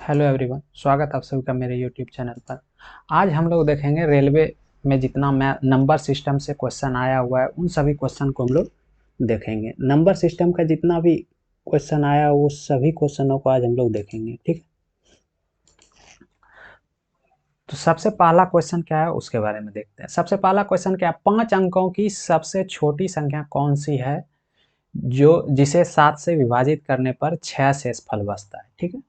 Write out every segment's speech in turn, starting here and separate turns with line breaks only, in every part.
Hello everyone, स्वागत आप सभी का मेरे यूट्यूब चैनल पर। आज हम लोग देखेंगे रेलवे में जितना मैं नंबर सिस्टम से क्वेश्चन आया हुआ है उन सभी क्वेश्चन को हम लोग देखेंगे। नंबर सिस्टम का जितना भी क्वेश्चन आया है वो सभी क्वेश्चनों को आज हम लोग देखेंगे, ठीक। तो सबसे पहला क्वेश्चन क्या है उसके बारे में देखते हैं। सबसे पहला क्वेश्चन क्या है, 5 अंकों की सबसे छोटी संख्या कौन सी है जो जिसे 7 से विभाजित करने पर 6 शेषफल बचता है, ठीक है।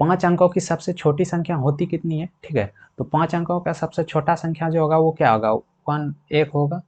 5 अंकों की सबसे छोटी संख्या होती कितनी है, ठीक है। तो 5 अंकों का सबसे छोटा संख्या जो होगा वो क्या होगा, 1 होगा,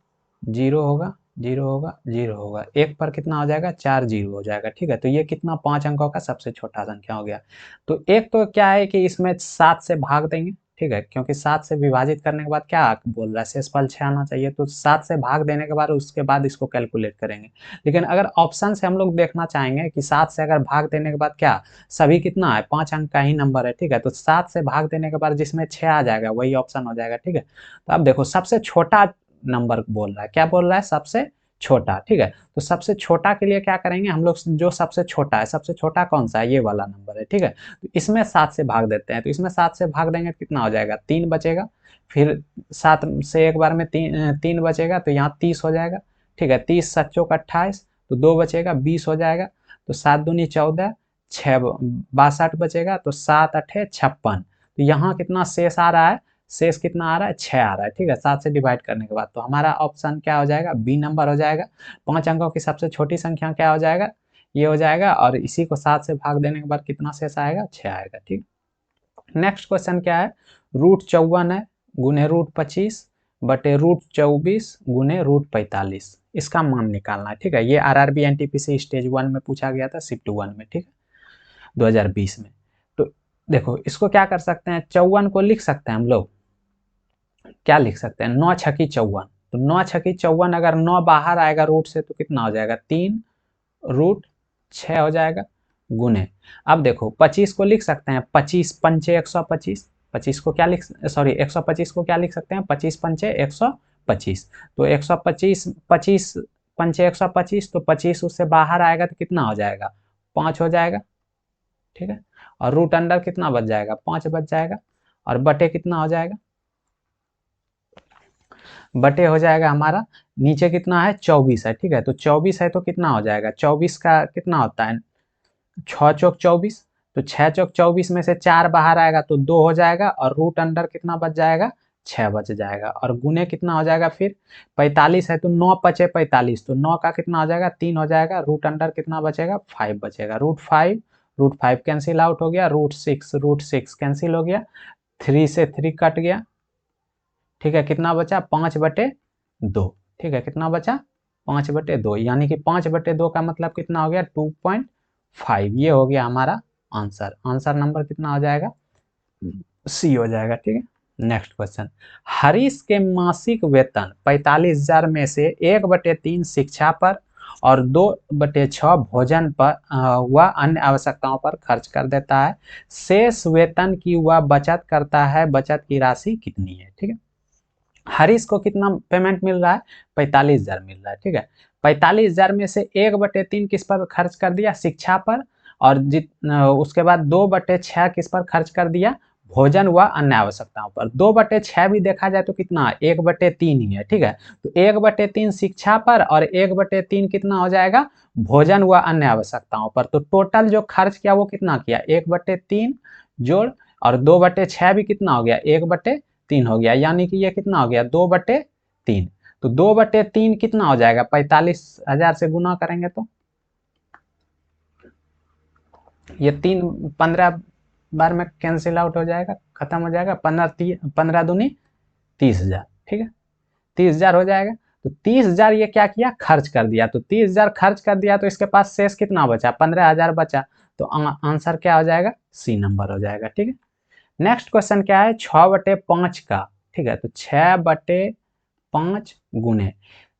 0 होगा, 0 होगा, 0 होगा, 1 पर कितना हो जाएगा, 4 0 हो जाएगा, ठीक है। तो ये कितना 5 अंकों का सबसे छोटा संख्या हो गया। तो एक तो क्या है कि इसमें 7 से भाग देंगे, ठीक है, क्योंकि 7 से विभाजित करने के बाद क्या बोल रहा है, शेषफल 6 आना चाहिए। तो 7 से भाग देने के बाद उसके बाद इसको कैलकुलेट करेंगे। लेकिन अगर ऑप्शन से हम लोग देखना चाहेंगे कि 7 से अगर भाग देने के बाद क्या सभी कितना है, 5 अंक का ही नंबर है, ठीक है। तो 7 से भाग देने के बाद जिसमें 6 आ जाएगा वही ऑप्शन हो जाएगा, ठीक है। तो अब देखो सबसे छोटा नंबर बोल रहा है, क्या बोल रहा है, सबसे छोटा, ठीक है। तो सबसे छोटा के लिए क्या करेंगे हम लोग, जो सबसे छोटा है, सबसे छोटा कौन सा है, ये वाला नंबर है, ठीक है। तो इसमें 7 से भाग देते हैं। तो इसमें 7 से भाग देंगे तो कितना हो जाएगा, 3 बचेगा। फिर 7 से एक बार में 3 बचेगा तो यहाँ 30 हो जाएगा, ठीक है। 30 सच्चों का 28, तो 2 बचेगा, 20 हो जाएगा। तो 7 दूनी 14, 6 62 बचेगा, तो 7 अठे 56। तो यहाँ कितना शेष आ रहा है, शेष कितना आ रहा है, 6 आ रहा है, ठीक है। 7 से डिवाइड करने के बाद तो हमारा ऑप्शन क्या हो जाएगा, बी नंबर हो जाएगा। 5 अंकों की सबसे छोटी संख्या क्या हो जाएगा, ये हो जाएगा। और इसी को 7 से भाग देने के बाद कितना शेष आएगा, 6 आएगा, ठीक। नेक्स्ट क्वेश्चन क्या है, √54 है गुने √25 बटे √24 गुने √45, इसका मान निकालना है, ठीक है। ये आरआरबी एनटीपीसी स्टेज 1 में पूछा गया था, शिफ्ट 1 में, ठीक है, 2020 में। तो देखो इसको क्या कर सकते हैं, 54 को लिख सकते हैं हम लोग, क्या लिख सकते हैं, 9 छकी 54। तो 9 छकी 54, अगर 9 बाहर आएगा रूट से तो कितना हो जाएगा, 3 √6 हो जाएगा, गुने। अब देखो 25 को लिख सकते हैं, 25 पंचे 125, 25 को क्या लिख, सॉरी 125 को क्या लिख सकते हैं, 25 पंचे 125। तो 125, 25 पंचे 125, तो 25 उससे बाहर आएगा तो कितना हो जाएगा, 5 हो जाएगा, ठीक है। और रूट अंडर कितना बच जाएगा, 5 बच जाएगा। और बटे कितना हो जाएगा, बटे हो जाएगा हमारा, नीचे कितना है 24 है, ठीक है। तो 24 है तो कितना हो जाएगा, 24 का कितना होता है, 6 चौक 24। तो 6 चौक 24 में से 4 बाहर आएगा तो 2 हो जाएगा। और रूट अंडर कितना बच जाएगा, 6 बच जाएगा। और गुने कितना हो जाएगा, फिर 45 है तो 9 पचे 45, तो 9 का कितना हो जाएगा, 3 हो जाएगा। रूट अंडर कितना बचेगा, 5 बचेगा। √5 कैंसिल आउट हो गया, √6 कैंसिल हो गया, 3 से 3 कट गया, ठीक है। कितना बचा, 5/2, ठीक है। कितना बचा, 5/2, यानी कि 5/2 का मतलब कितना हो गया, 2.5। ये हो गया हमारा आंसर। आंसर नंबर कितना हो जाएगा, सी हो जाएगा, ठीक है। नेक्स्ट क्वेश्चन, हरीश के मासिक वेतन 45,000 में से 1/3 शिक्षा पर और 2/6 भोजन पर व अन्य आवश्यकताओं पर खर्च कर देता है। शेष वेतन की वह बचत करता है, बचत की राशि कितनी है, ठीक है। हरीश को कितना पेमेंट मिल रहा है, 45,000 मिल रहा है, ठीक है। 45,000 में से 1/3 किस पर खर्च कर दिया, शिक्षा पर। और उसके बाद 2/6 किस पर खर्च कर दिया, भोजन व अन्य आवश्यकताओं पर। 2/6 भी देखा जाए तो कितना, 1/3 ही है, ठीक है। तो 1/3 शिक्षा पर और 1/3 कितना हो जाएगा, भोजन व अन्य आवश्यकताओं पर। तो टोटल जो खर्च किया वो कितना किया, 1/3 जोड़, और 2/6 भी कितना हो गया, 1/3 हो गया, यानी कि ये कितना हो गया, 2/3। तो 2/3 कितना हो जाएगा, 45,000 से गुना करेंगे तो ये 3 15 बार में कैंसिल आउट हो जाएगा, खत्म हो जाएगा। 15 दूनी 30,000, ठीक है, 30,000 हो जाएगा। तो 30,000 ये क्या किया, खर्च कर दिया। तो 30,000 खर्च कर दिया तो इसके पास शेष कितना बचा, 15,000 बचा। तो आंसर क्या हो जाएगा, सी नंबर हो जाएगा, ठीक है। नेक्स्ट क्वेश्चन क्या है, 6/5 का, ठीक है। तो 6/5 गुने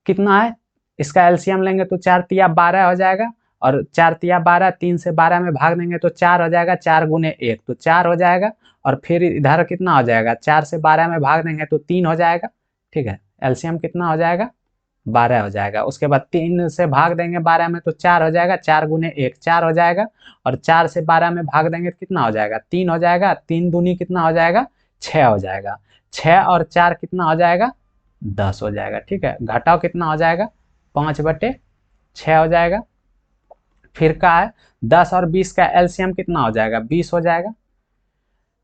कितना है, इसका एलसीएम लेंगे तो 4 तिया 12 हो जाएगा। और 4 तिया 12, 3 से 12 में भाग देंगे तो 4 हो जाएगा, 4 गुने 1 तो 4 हो जाएगा। और फिर इधर कितना हो जाएगा, 4 से 12 में भाग देंगे तो 3 हो जाएगा, ठीक है। एलसीएम कितना हो जाएगा, 12 हो जाएगा। उसके बाद 3 से भाग देंगे 12 में तो 4 हो जाएगा, 4 गुने 1 4 हो जाएगा, और 4 से 12 में भाग देंगे तो कितना हो जाएगा, 3 हो जाएगा, 3 दूनी कितना हो जाएगा, 6 हो जाएगा, 6 और 4 कितना हो जाएगा, 10 हो जाएगा। ठीक है, घटाओ कितना हो जाएगा, 5/6 हो जाएगा। फिर का है 10 और 20 का एलसीएम कितना हो जाएगा, 20 हो जाएगा।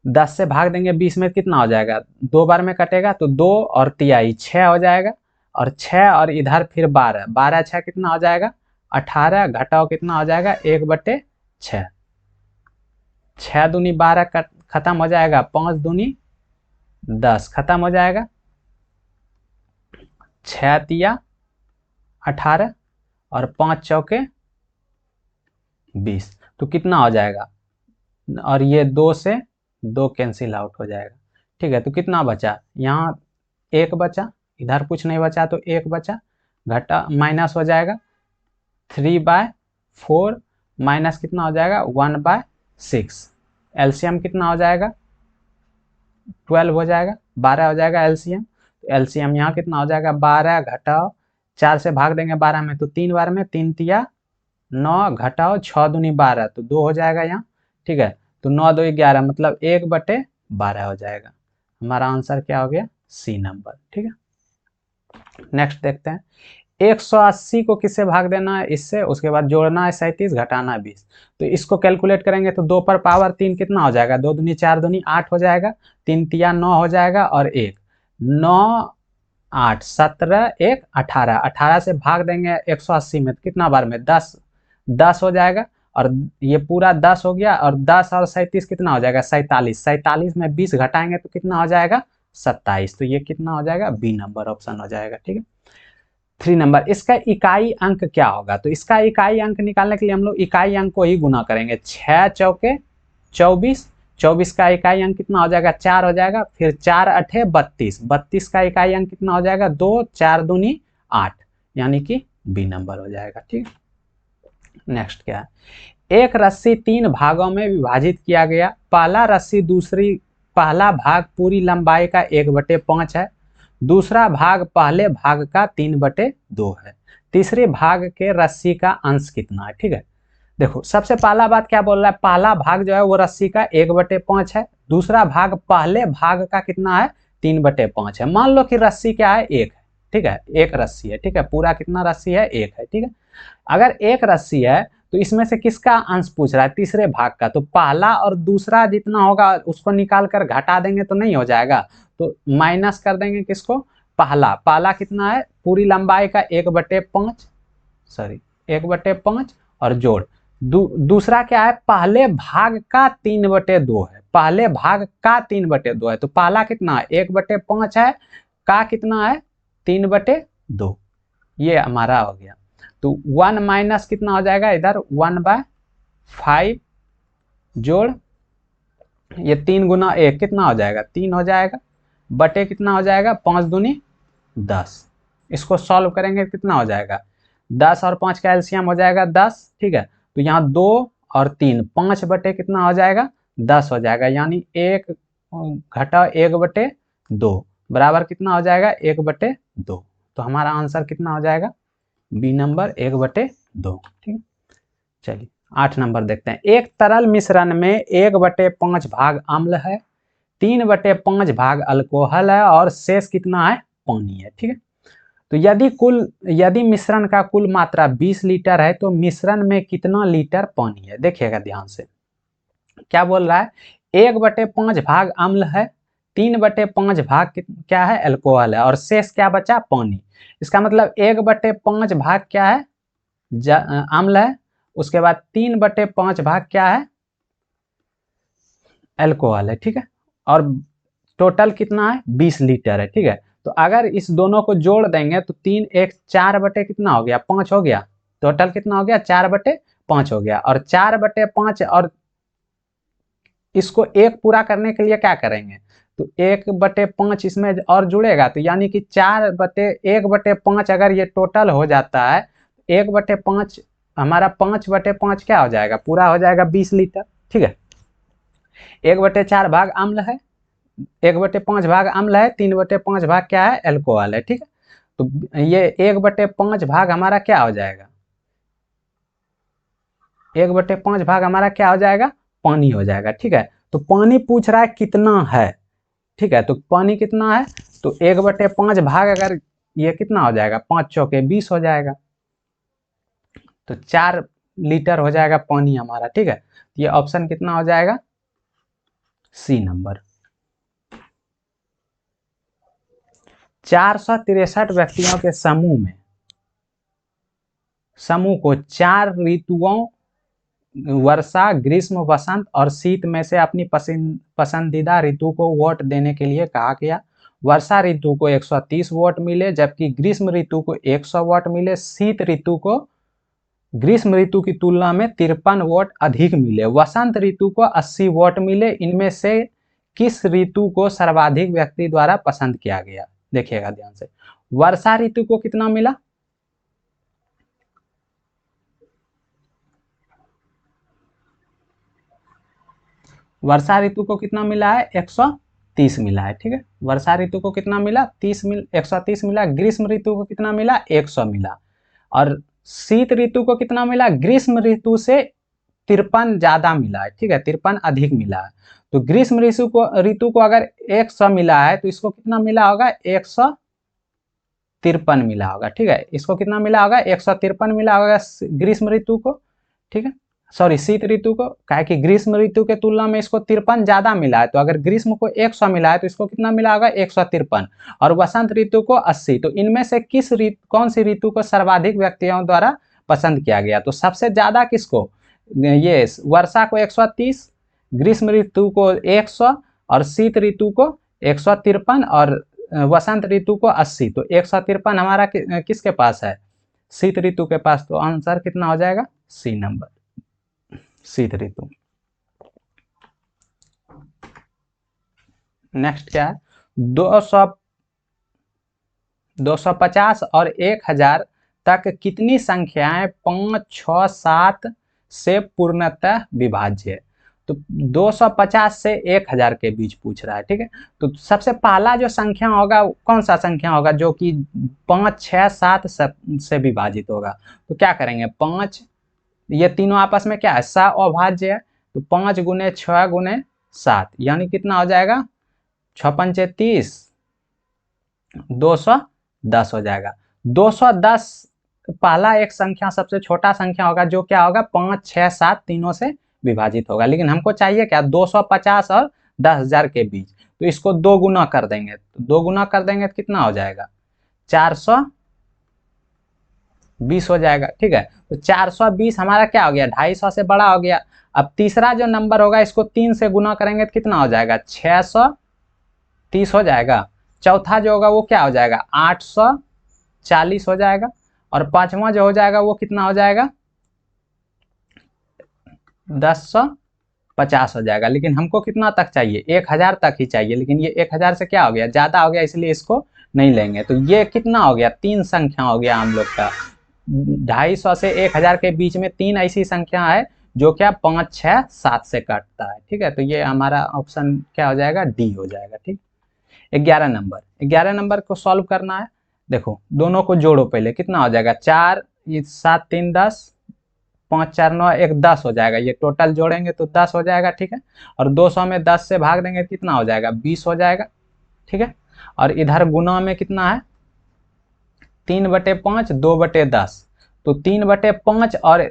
10 से भाग देंगे 20 में कितना हो जाएगा, 2 बार में कटेगा तो 2 और तिहाई 6 हो जाएगा, और 6 और इधर फिर 12, 12 6 कितना हो जाएगा, 18, घटाओ कितना हो जाएगा, 1/6, 6 दूनी 12 खत्म हो जाएगा, 5 दूनी 10 खत्म हो जाएगा, 6 तिया 18 और 5 चौके 20, तो कितना हो जाएगा, और ये 2 से 2 कैंसिल आउट हो जाएगा। ठीक है, तो कितना बचा, यहाँ 1 बचा, इधर कुछ नहीं बचा तो 1 बचा, घटा माइनस हो जाएगा, 3/4 माइनस कितना हो जाएगा, 1/6, एलसीएम कितना हो जाएगा, 12 हो जाएगा, 12 हो जाएगा एलसीएम। तो एलसीएम यहाँ कितना हो जाएगा, 12 घटाओ 4 से भाग देंगे 12 में तो 3 बार में, 3 तिया 9, घटाओ 6 दूनी 12 तो 2 हो जाएगा यहाँ। ठीक है, तो 9 2 11 मतलब 1/12 हो जाएगा। हमारा आंसर क्या हो गया, सी नंबर। ठीक है, नेक्स्ट देखते हैं। 180 को किससे भाग देना है, इससे, उसके बाद जोड़ना है 37, घटाना है 20। तो इसको कैलकुलेट करेंगे तो 2 पर पावर 3 कितना हो जाएगा, 2 दूनी 4 दूनी 8 हो जाएगा, 3 तिया 9 हो जाएगा, और 1 9 8 17 1 18, 18 से भाग देंगे 180 में तो कितना बार में, 10 10 हो जाएगा, और ये पूरा 10 हो गया, और 10 और 37 कितना हो जाएगा, 47, 47 में 20 घटाएंगे तो कितना हो जाएगा, 27, तो ये कितना हो जाएगा, बी नंबर ऑप्शन हो जाएगा। ठीक है, 3 नंबर, इसका इकाई अंक क्या होगा, तो इसका इकाई अंक निकालने के लिए हम लोग इकाई अंक को ही गुना करेंगे, 6 चौके 24, 24 का इकाई अंक कितना हो जाएगा, 4 हो जाएगा, फिर 4 8 32, 32 का इकाई अंक कितना हो जाएगा, 2, 4 दूनी 8, यानी कि बी नंबर हो जाएगा। ठीक है, नेक्स्ट क्या है, एक रस्सी 3 भागों में विभाजित किया गया, पहला भाग पूरी लंबाई का 1/5 है, दूसरा भाग पहले भाग का 3/2 है, तीसरे भाग के रस्सी का अंश कितना है। ठीक है, देखो सबसे पहला बात क्या बोल रहा है, पहला भाग जो है वो रस्सी का 1/5 है, दूसरा भाग पहले भाग का कितना है, 3/5 है। मान लो कि रस्सी क्या है, 1 है। ठीक है, 1 रस्सी है। ठीक है, पूरा कितना रस्सी है, 1 है। ठीक है, अगर 1 रस्सी है तो इसमें से किसका अंश पूछ रहा है, तीसरे भाग का, तो पहला और दूसरा जितना होगा उसको निकाल कर घटा देंगे तो नहीं हो जाएगा, तो माइनस कर देंगे किसको, पहला कितना है, पूरी लंबाई का 1/5, सॉरी 1/5, और जोड़ दूसरा क्या है, पहले भाग का 3/2 है, पहले भाग का 3/2 है, तो पहला कितना है, 1/5 है, का कितना है, 3/2, ये हमारा हो गया। तो 1 माइनस कितना हो जाएगा इधर, 1/5 जोड़ ये 3 गुना 1 कितना हो जाएगा, 3 हो जाएगा, बटे कितना हो जाएगा, 5 दूनी 10, इसको सॉल्व करेंगे कितना हो जाएगा, 10 और 5 का एलसीएम हो जाएगा 10। ठीक है, तो यहाँ 2 और 3 5 बटे कितना हो जाएगा, 10 हो जाएगा, यानी 1 घटा 1/2 बराबर कितना हो जाएगा, 1/2, तो हमारा आंसर कितना हो जाएगा, बी नंबर 1/2। ठीक, चलिए 8 नंबर देखते हैं। एक तरल मिश्रण में 1/5 भाग अम्ल है, 3/5 भाग अल्कोहल है, और शेष कितना है, पानी है। ठीक है, तो यदि मिश्रण का कुल मात्रा 20 लीटर है तो मिश्रण में कितना लीटर पानी है, देखिएगा ध्यान से क्या बोल रहा है, 1/5 भाग अम्ल है, 3/5 भाग क्या है, अल्कोहल है, और शेष क्या बचा, पानी। इसका मतलब 1/5 भाग क्या है, अम्ल है, उसके बाद 3/5 भाग क्या है, अल्कोहल है। ठीक है, और टोटल कितना है, 20 लीटर है। ठीक है, तो अगर इस दोनों को जोड़ देंगे तो 3 1 4 बटे कितना हो गया, 5 हो गया, टोटल कितना हो गया, 4/5 हो गया, और 4/5, और इसको 1 पूरा करने के लिए क्या करेंगे, तो 1/5 इसमें और जुड़ेगा, तो यानी कि 1/5 अगर ये टोटल हो जाता है, 1/5 हमारा 5/5 क्या हो जाएगा, पूरा हो जाएगा 20 लीटर। ठीक है, 1/4 भाग अम्ल है, 1/5 भाग अम्ल है, 3/5 भाग क्या है, अल्कोहल है। ठीक है, तो ये 1/5 भाग हमारा क्या हो जाएगा, 1/5 भाग हमारा क्या हो जाएगा, पानी हो जाएगा। ठीक है, तो पानी पूछ रहा है कितना है। ठीक है, तो पानी कितना है, तो 1/5 भाग अगर ये कितना हो जाएगा, 5 चौके 20 हो जाएगा, तो 4 लीटर हो जाएगा पानी हमारा। ठीक है, ये ऑप्शन कितना हो जाएगा, सी नंबर। 463 व्यक्तियों के समूह को 4 ऋतुओं वर्षा, ग्रीष्म, वसंत और शीत में से अपनी पसंदीदा ऋतु को वोट देने के लिए कहा गया। वर्षा ऋतु को 130 वोट मिले, जबकि ग्रीष्म ऋतु को 100 वोट मिले। शीत ऋतु को ग्रीष्म ऋतु की तुलना में 53 वोट अधिक मिले। वसंत ऋतु को 80 वोट मिले। इनमें से किस ऋतु को सर्वाधिक व्यक्ति द्वारा पसंद किया गया, देखिएगा ध्यान से। वर्षा ऋतु को कितना मिला, वर्षा ऋतु को कितना मिला है, 130 मिला है। ठीक है, वर्षा ऋतु को कितना मिला, 130 मिला। ग्रीष्म ऋतु को कितना मिला, 100 मिला। और शीत ऋतु को कितना मिला, ग्रीष्म ऋतु से 53 ज्यादा मिला है। ठीक है, 53 अधिक मिला है। तो ग्रीष्म ऋतु को अगर 100 मिला है तो इसको कितना मिला होगा, 153 मिला होगा। ठीक है, इसको कितना मिला होगा, 153 मिला होगा ग्रीष्म ऋतु को। ठीक है, सॉरी शीत ऋतु को, क्या है कि ग्रीष्म ऋतु के तुलना में इसको 53 ज्यादा मिला है। तो अगर ग्रीष्म को 100 मिला है तो इसको कितना मिला होगा, 153। और वसंत ऋतु को 80। तो इनमें से कौन सी ऋतु को सर्वाधिक व्यक्तियों द्वारा पसंद किया गया, तो सबसे ज्यादा किसको, ये वर्षा को 130, ग्रीष्म ऋतु को 100 और शीत ऋतु को 153 और वसंत ऋतु को 80। तो 153 हमारा किसके पास है, शीत ऋतु के पास। तो आंसर कितना हो जाएगा, सी नंबर, शीत ऋतु। नेक्स्ट क्या है, 250 और 1000 तक कितनी संख्याएं 5, 6, 7 से पूर्णतः विभाज्य है। तो 250 से 1000 के बीच पूछ रहा है। ठीक है, तो सबसे पहला जो संख्या होगा कौन सा संख्या होगा जो कि 5, 6, 7 से विभाजित होगा। तो क्या करेंगे, 5, ये तीनों आपस में क्या है, अभाज्य है। तो 5 गुने 6 गुने 7 यानी कितना हो जाएगा, 6 पंचे 30, 210 हो जाएगा। 210 पहला एक संख्या सबसे छोटा संख्या होगा जो क्या होगा, 5, 6, 7 तीनों से विभाजित होगा। लेकिन हमको चाहिए क्या, 250 और 10,000 के बीच। तो इसको 2 गुना कर देंगे, तो 2 गुना कर देंगे तो कितना हो जाएगा, 420 हो जाएगा। ठीक है, तो 420 हमारा क्या हो गया, 250 से बड़ा हो गया। अब तीसरा जो नंबर होगा इसको 3 से गुना करेंगे तो कितना हो जाएगा, 630 हो जाएगा। चौथा जो होगा वो क्या हो जाएगा, 840 हो जाएगा। और पांचवा जो हो जाएगा वो कितना हो जाएगा, 1050 हो जाएगा। लेकिन हमको कितना तक चाहिए, 1000 तक ही चाहिए। लेकिन ये 1000 से क्या हो गया, ज्यादा हो गया, इसलिए इसको नहीं लेंगे। तो ये कितना हो गया, 3 संख्या हो गया हम लोग का। 250 से 1000 के बीच में 3 ऐसी संख्या है जो क्या 5, 6, 7 से कटता है। ठीक है, तो ये हमारा ऑप्शन क्या हो जाएगा, डी हो जाएगा। ठीक, 11 नंबर को सॉल्व करना है। देखो दोनों को जोड़ो पहले, कितना हो जाएगा, 4, 7, 3, 10, 5, 4, 9, 1, 10 हो जाएगा। ये टोटल जोड़ेंगे तो 10 हो जाएगा। ठीक है, और 200 में 10 से भाग देंगे कितना हो जाएगा, 20 हो जाएगा। ठीक है, और इधर गुना में कितना है, 3/5, 2/10। तो 3/5 और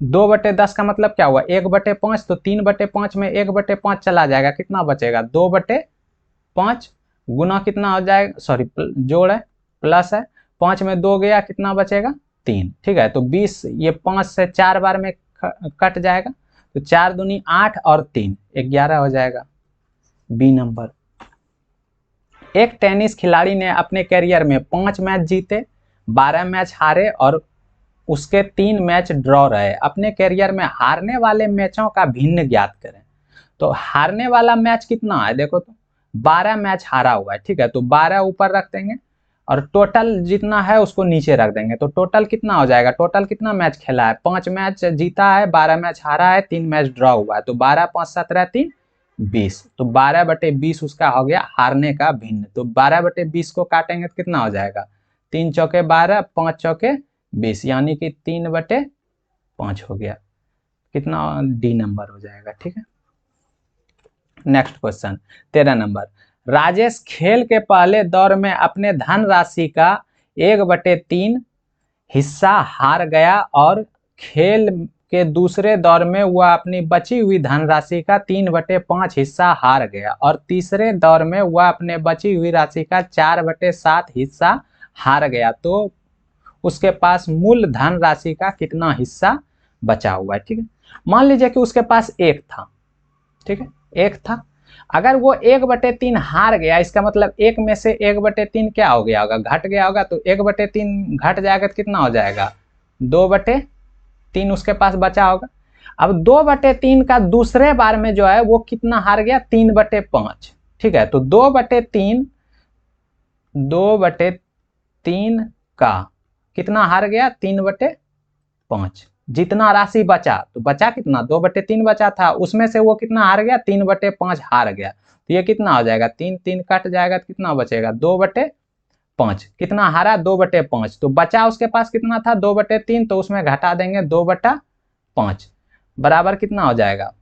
2/10 का मतलब क्या हुआ, 1/5। तो 3/5 में 1/5 चला जाएगा, कितना बचेगा, 2/5 गुना कितना हो जाएगा, सॉरी जोड़ है प्लस है, 5 में 2 गया, कितना बचेगा, 3। ठीक है, तो 20 ये 5 से 4 बार में कट जाएगा। तो 4 दूनी 8 और 3 11 हो जाएगा, बी नंबर। एक टेनिस खिलाड़ी ने अपने करियर में 5 मैच जीते, 12 मैच हारे और उसके 3 मैच ड्रॉ रहे। अपने करियर में हारने वाले मैचों का भिन्न ज्ञात करें। तो हारने वाला मैच कितना है, देखो तो 12 मैच हारा हुआ है। ठीक है, तो 12 ऊपर रख देंगे और टोटल जितना है उसको नीचे रख देंगे। तो टोटल कितना हो जाएगा, टोटल कितना मैच खेला है, 5 मैच जीता है, 12 मैच हारा है, 3 मैच ड्रॉ हुआ है। तो 12, 5, 17, 3, 20। तो 12/20 उसका हो गया हारने का भिन्न। तो 12/20 को काटेंगे तो कितना हो जाएगा, 3 चौके 12, 5 चौके 20, यानी कि 3/5 हो गया। कितना डी नंबर हो जाएगा। ठीक है, नेक्स्ट क्वेश्चन 13 नंबर। राजेश खेल के पहले दौर में अपने धन राशि का 1/3 हिस्सा हार गया और खेल के दूसरे दौर में वह अपनी बची हुई धनराशि का 3/5 हिस्सा हार गया और तीसरे दौर में वह अपने बची हुई राशि का 4/7 हिस्सा हार गया, तो उसके पास मूल धन राशि का कितना हिस्सा बचा हुआ है। ठीक है, मान लीजिए कि उसके पास 1 था। ठीक है, 1 था, अगर वो 1/3 हार गया, इसका मतलब 1 में से 1/3 क्या हो गया होगा, घट गया होगा, तो 1/3 घट जाएगा तो कितना हो जाएगा, 2/3 उसके पास बचा होगा। अब 2/3 का दूसरे बार में जो है वो कितना हार गया, 3/5। ठीक है, तो 2/3 का कितना हार गया, 3/5। जितना राशि बचा, तो बचा कितना, 2/3 बचा था, उसमें से वो कितना हार गया, 3/5 हार गया, तो ये कितना हो जाएगा, 3 3 कट जाएगा तो कितना बचेगा, 2/5। कितना हारा, 2/5, तो बचा उसके पास कितना था, 2/3, तो उसमें घटा देंगे 2/5 बराबर कितना हो जाएगा,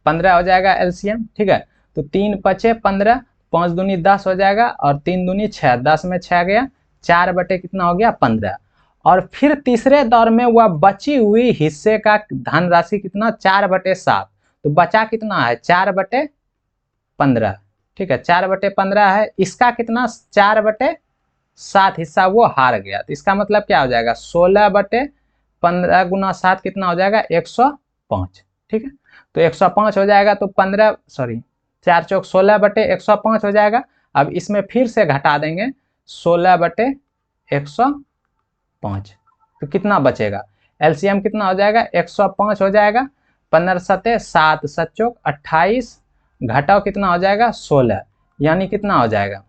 15 हो जाएगा एलसीएम। ठीक है, तो 3 5 15, 5 दूनी 10 हो जाएगा और 3 दूनी 6, 10 में 6 गया, 4 कितना हो गया, 15। और फिर तीसरे दौर में वह बची हुई हिस्से का धनराशि कितना, 4/7, तो बचा कितना है, 4/15। ठीक है, 4/15 है, इसका कितना 4/7 हिस्सा वो हार गया, तो इसका मतलब क्या हो जाएगा, 16/15 गुना 7 कितना हो जाएगा, 105। ठीक है, तो 105 हो जाएगा, तो 15 सॉरी 4 चौक 16/105 हो जाएगा। अब इसमें फिर से घटा देंगे 16/105, तो कितना बचेगा, एलसीएम कितना हो जाएगा, 105 हो जाएगा, 15 7 7 7 चौक 28, घटाओ कितना हो जाएगा, 16, यानी कितना हो जाएगा,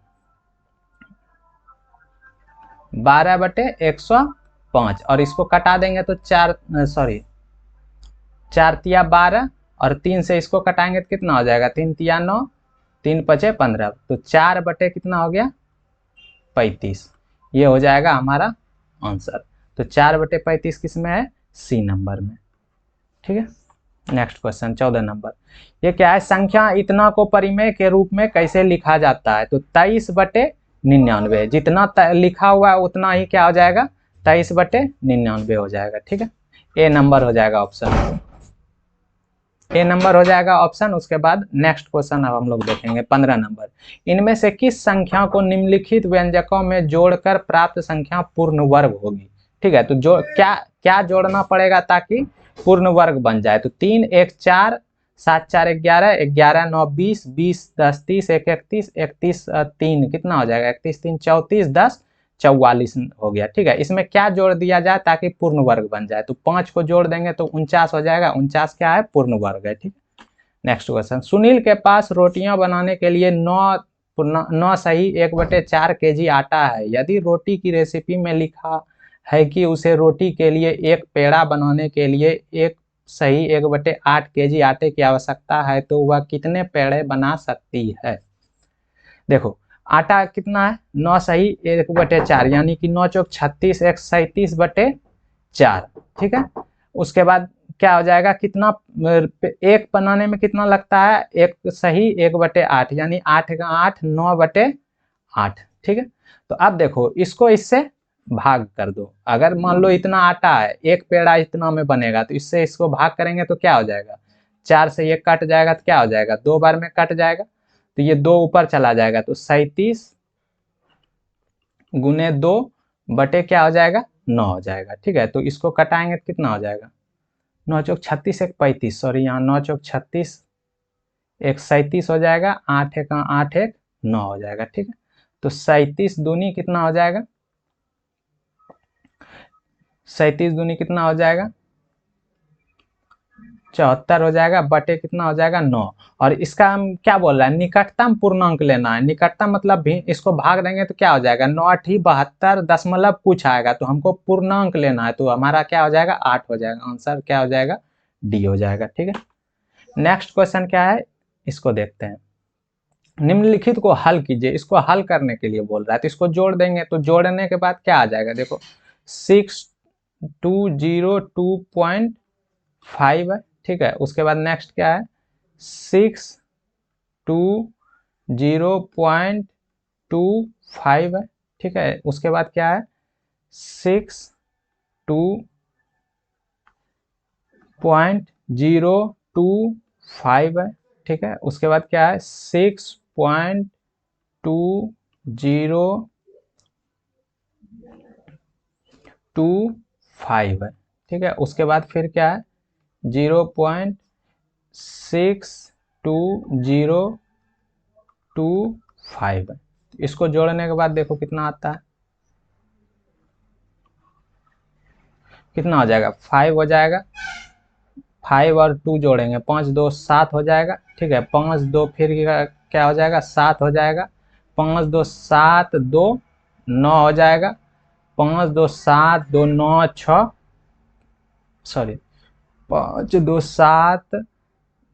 12/105, और इसको कटा देंगे तो 4 तिया 12 और 3 से इसको कटाएंगे तो कितना हो जाएगा, 3 तिया 9, 3 5 15, तो 4 कितना हो गया, 35। ये हो जाएगा हमारा आंसर। तो 4/35 किस में है, सी नंबर में। ठीक है, नेक्स्ट क्वेश्चन 14 नंबर। ये क्या है, संख्या इतना को परिमेय के रूप में कैसे लिखा जाता है, तो 23/99, जितना लिखा हुआ है उतना ही क्या हो जाएगा, 23/99 हो जाएगा। ठीक है, ए नंबर हो जाएगा ऑप्शन, ए नंबर हो जाएगा ऑप्शन। उसके बाद नेक्स्ट क्वेश्चन अब हम लोग देखेंगे 15 नंबर। इनमें से किस संख्या को निम्नलिखित व्यंजकों में जोड़कर प्राप्त संख्या पूर्ण वर्ग होगी। ठीक है, तो जो क्या जोड़ना पड़ेगा ताकि पूर्ण वर्ग बन जाए, तो 3 1 4 7 4 11 11 9 20 20 10 30 1 31 31 3 कितना हो जाएगा, 31 3 34 10 44 हो गया। ठीक है, इसमें क्या जोड़ दिया जाए ताकि पूर्ण वर्ग बन जाए, तो 5 को जोड़ देंगे तो 49 हो जाएगा, 49 क्या है, पूर्ण वर्ग है। ठीक है, नेक्स्ट क्वेश्चन। सुनील के पास रोटियां बनाने के लिए 9 सही 1/4 kg आटा है। यदि रोटी की रेसिपी में लिखा है कि उसे रोटी के लिए एक पेड़ा बनाने के लिए 1 सही 1/8 kg आटे की आवश्यकता है, तो वह कितने पेड़े बना सकती है। देखो आटा कितना है, 9 सही 1/4, यानी कि 9 चौक 36, 137/4। ठीक है, उसके बाद क्या हो जाएगा, कितना एक बनाने में कितना लगता है, 1 सही 1/8, यानी 8 का 8 9/8। ठीक है, तो अब देखो इसको इससे भाग कर दो। अगर मान लो इतना आटा है, एक पेड़ा इतना में बनेगा, तो इससे इसको भाग करेंगे तो क्या हो जाएगा, 4 से ये कट जाएगा तो क्या हो जाएगा, 2 बार में कट जाएगा, तो ये 2 ऊपर चला जाएगा, तो 37 गुने 2 बटे क्या हो जाएगा, 9 हो जाएगा। ठीक है, तो इसको कटाएंगे तो कितना हो जाएगा, 9 चौक 36 1 35, सॉरी यहाँ 9 चौक 36 1 37 हो जाएगा, 8 1 8 1 9 हो जाएगा। ठीक है, तो 37 दूनी कितना हो जाएगा, 37 दूनी कितना हो जाएगा, 74 हो जाएगा, बटे कितना हो जाएगा, 9। और इसका हम क्या बोल रहा है, निकटतम पूर्णांक लेना है। निकटतम मतलब भी इसको भाग देंगे तो क्या हो जाएगा, 9 8 72 दशमलव कुछ आएगा, तो हमको पूर्णांक लेना है, तो हमारा क्या हो जाएगा, 8 हो जाएगा। आंसर क्या हो जाएगा, डी हो जाएगा। ठीक है, नेक्स्ट क्वेश्चन क्या है, इसको देखते हैं। निम्नलिखित को हल कीजिए, इसको हल करने के लिए बोल रहा है, तो इसको जोड़ देंगे, तो जोड़ने के बाद क्या आ जाएगा, देखो 6202.5 है, ठीक है। उसके बाद नेक्स्ट क्या है, 620.25 है, ठीक है। उसके बाद क्या है, 62.025 है, ठीक है। उसके बाद क्या है, 6.2025 है, ठीक है। उसके बाद फिर क्या है, 0.620225 है। इसको जोड़ने के बाद देखो कितना आता है, कितना हो जाएगा, 5 हो जाएगा, 5 और 2 जोड़ेंगे, 5 2 7 हो जाएगा, ठीक है। 5 2 फिर क्या हो जाएगा, 7 हो जाएगा, 5 2 7 2 9 हो जाएगा, 5 2 7 2 9 6, सॉरी 5 2 7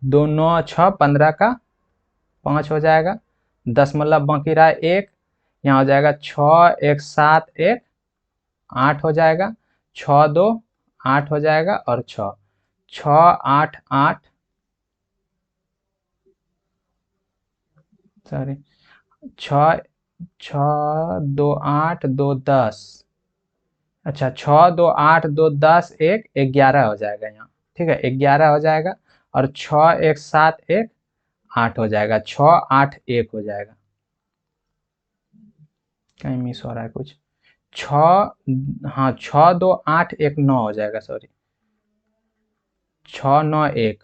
2 9 6 15 का 5 हो जाएगा, 10 मतलब बाकी रहा 1, यहाँ हो जाएगा 6 1 7 1 8 हो जाएगा, 6 2 8 हो जाएगा, और 6 6 8 8, सॉरी 6 6 2 8 2 10, अच्छा 6 2 8 2 10 1 11 हो जाएगा यहाँ, ठीक है, 11 हो जाएगा, और 6 1 7 1 8 हो जाएगा, 6 8 1 हो जाएगा, कहीं मिस हो रहा है कुछ, 6 हाँ 6 2 8 1 9 हो जाएगा, सॉरी 6 9 1,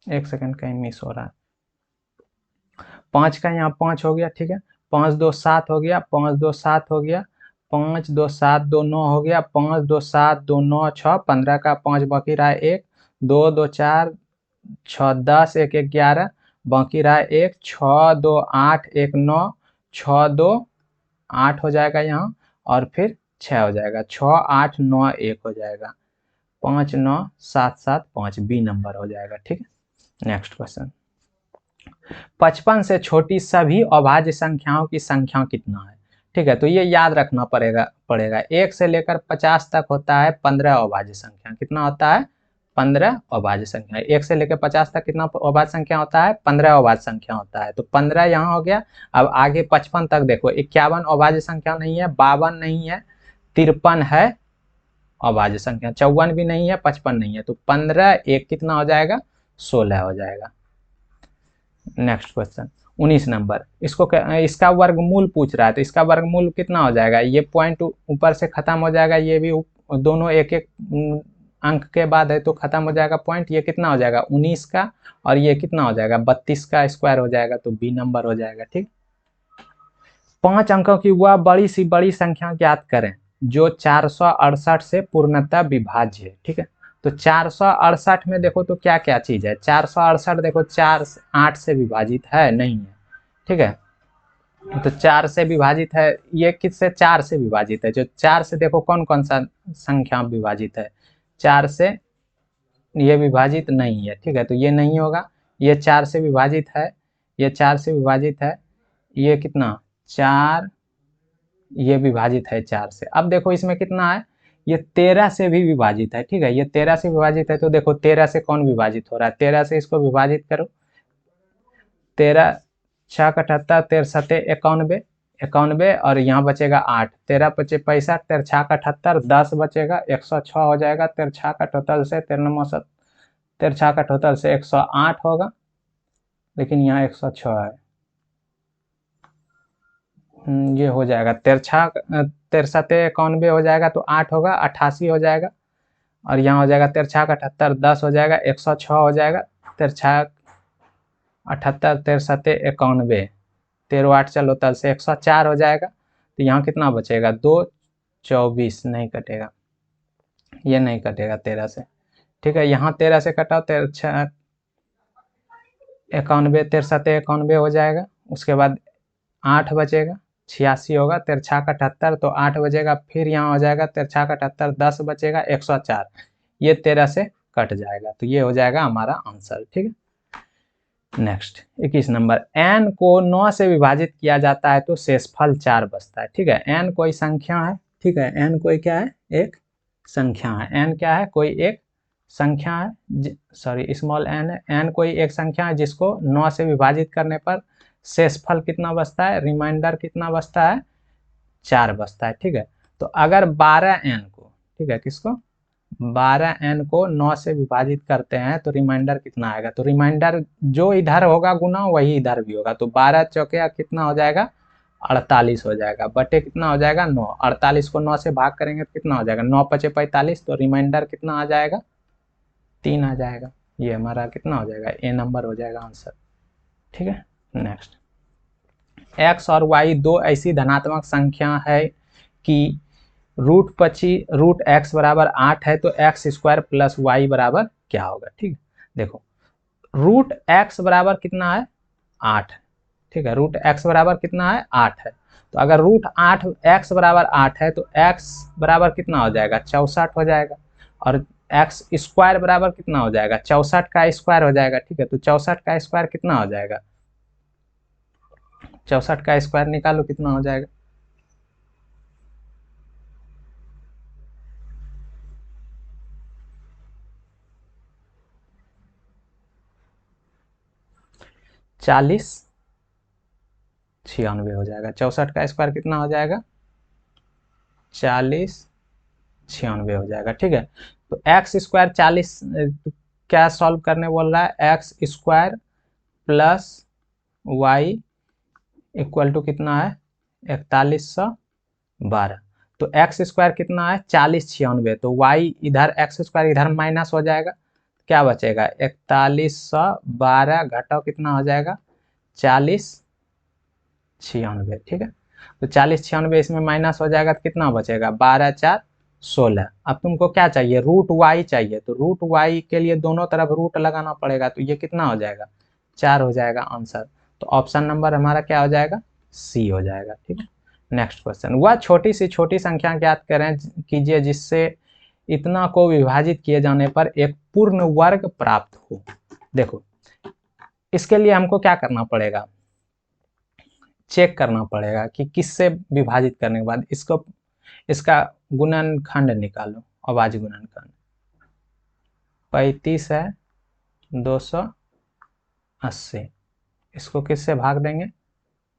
एक सेकंड कहीं मिस हो रहा है, 5 का यहाँ 5 हो गया, ठीक है, 5 2 7 हो गया, 5 2 7 हो गया, 5 2 7 2 9 हो गया, 5 2 7 2 9 6, 15 का 5 बाकी रहा 1, 2 2 4 6 10 1 11, बाकी रहा 1, 6 2 8 1 9, 6 2 8 हो जाएगा यहाँ, और फिर 6 हो जाएगा, 6 8 9 1 हो जाएगा, 5 9 7 7 5, बी नंबर हो जाएगा, ठीक है। नेक्स्ट क्वेश्चन, 55 से छोटी सभी अभाज्य संख्याओं की संख्या कितना है, ठीक है। तो ये याद रखना पड़ेगा 1 से लेकर 50 तक होता है 15 अभाज्य संख्या, कितना होता है, 15 अभाज्य संख्या। 1 से लेकर 50 तक कितना अभाज्य संख्या होता है, 15 अभाज्य संख्या होता है, तो 15 यहाँ हो गया। अब आगे 55 तक देखो, 51 अभाज्य संख्या नहीं है, 52 नहीं है, 53 है अभाज्य संख्या, 54 भी नहीं है, 55 नहीं है, तो 15 1 कितना हो जाएगा, 16 हो जाएगा। नेक्स्ट क्वेश्चन 19 नंबर, इसका वर्गमूल पूछ रहा है, तो इसका वर्गमूल कितना हो जाएगा, ये पॉइंट ऊपर से खत्म हो जाएगा, ये भी दोनों एक एक अंक के बाद है तो खत्म हो जाएगा पॉइंट, ये कितना हो जाएगा 19 का, और ये कितना हो जाएगा 32 का स्क्वायर हो जाएगा, तो बी नंबर हो जाएगा, ठीक। 5 अंकों की वह बड़ी सी बड़ी संख्या ज्ञात करें जो 468 से पूर्णतः विभाज्य है, ठीक है। तो 468 में देखो तो क्या क्या चीज है, 468 देखो 4 8 से विभाजित है, नहीं है, ठीक है। तो 4 से विभाजित है, ये किससे 4 से विभाजित है, जो 4 से देखो कौन कौन सा संख्या विभाजित है, 4 से ये विभाजित नहीं है, ठीक है, तो ये नहीं होगा, ये 4 से विभाजित है, ये 4 से विभाजित है, ये कितना 4, ये विभाजित है 4 से। अब देखो इसमें कितना है, ये 13 से भी विभाजित है, ठीक है, ये 13 से विभाजित है, तो देखो 13 से कौन विभाजित हो रहा है, 13 से इसको विभाजित करो, 13 6 78, 13 7 91 91, और यहाँ बचेगा 8, 13 पचे 65, 13 6 78, 10 बचेगा 106 हो जाएगा, 13 6 का टोटल से 13 13 6 का टोटल से 108 होगा, लेकिन यहाँ 106 है, ये हो जाएगा 13 7 91 हो जाएगा, तो 8 होगा 88 हो जाएगा, और यहाँ हो जाएगा 13 6 का 78, 10 हो जाएगा 106 हो जाएगा, 13 6 78 13 7 91, 13 8 चलो तल से 104 हो जाएगा, तो यहाँ कितना बचेगा 2 24, नहीं कटेगा, ये नहीं कटेगा 13 से, ठीक है। यहाँ 13 से कटाओ, 13 6 91, 13 7 91 हो जाएगा, उसके बाद 8 बचेगा 86 होगा, 13 6 का 78, तो 8 बचेगा, फिर यहाँ हो जाएगा 13 6 का 78, 10 बचेगा 104, ये 13 से कट जाएगा। तो ये हो जाएगा हमारा आंसर। ठीक है, नेक्स्ट 21 नंबर, n को 9 से विभाजित किया जाता है तो शेषफल 4 बचता है। ठीक है, n कोई संख्या है। ठीक है, n कोई क्या है, एक संख्या है। n क्या है, कोई एक संख्या है, सॉरी स्मॉल n है। n कोई एक संख्या है जिसको 9 से विभाजित करने पर शेषफल कितना बचता है, रिमाइंडर कितना बचता है, 4 बचता है। ठीक है, तो अगर 12n को, ठीक है, किसको, 12n को 9 से विभाजित करते हैं तो रिमाइंडर कितना आएगा, तो रिमाइंडर जो इधर होगा गुना वही इधर भी होगा। तो 12 चौके कितना हो जाएगा, 48 हो जाएगा, बटे कितना हो जाएगा, 9। 48 को 9 से भाग करेंगे तो कितना हो जाएगा, 9 पचे 45, तो रिमाइंडर कितना आ जाएगा, 3 आ जाएगा। ये हमारा कितना हो जाएगा, ए नंबर हो जाएगा आंसर। ठीक है, नेक्स्ट, x और y दो ऐसी धनात्मक संख्या है कि रूट x बराबर 8 है तो x स्क्वायर प्लस y बराबर क्या होगा। ठीक है, देखो रूट x बराबर कितना है, 8। ठीक है, रूट x बराबर कितना है, 8 है। तो अगर रूट 8 x बराबर 8 है तो x बराबर कितना हो जाएगा, 64 हो जाएगा। और x स्क्वायर बराबर कितना हो जाएगा, 64 का स्क्वायर हो जाएगा। ठीक है, तो 64 का स्क्वायर कितना हो जाएगा, 64 का स्क्वायर निकालो कितना हो जाएगा, 4096 हो जाएगा। 64 का स्क्वायर कितना हो जाएगा, 4096 हो जाएगा। ठीक है, तो एक्स स्क्वायर 40 क्या सॉल्व करने बोल रहा है, x square plus y equal to कितना है, 4112। तो एक्स स्क्वायर कितना है, 4096, तो वाई इधर एक्स स्क्वायर इधर माइनस हो जाएगा, क्या बचेगा, 4112 घटाओ कितना हो जाएगा, 4096। ठीक है, तो 4096 इसमें माइनस हो जाएगा तो कितना बचेगा, 12 4 16। अब तुमको क्या चाहिए, रूट वाई चाहिए, तो रूट वाई के लिए दोनों तरफ रूट लगाना पड़ेगा, तो ये कितना हो जाएगा, 4 हो जाएगा आंसर। तो ऑप्शन नंबर हमारा क्या हो जाएगा, सी हो जाएगा। ठीक है, नेक्स्ट क्वेश्चन, वह छोटी से छोटी संख्या ज्ञात करें कीजिए जिससे इतना को विभाजित किए जाने पर एक पूर्ण वर्ग प्राप्त हो। देखो इसके लिए हमको क्या करना पड़ेगा, चेक करना पड़ेगा कि किससे विभाजित करने के बाद इसको, इसका गुणनखंड निकालो, अभाज्य गुणनखंड 35 है 280, इसको किससे भाग देंगे,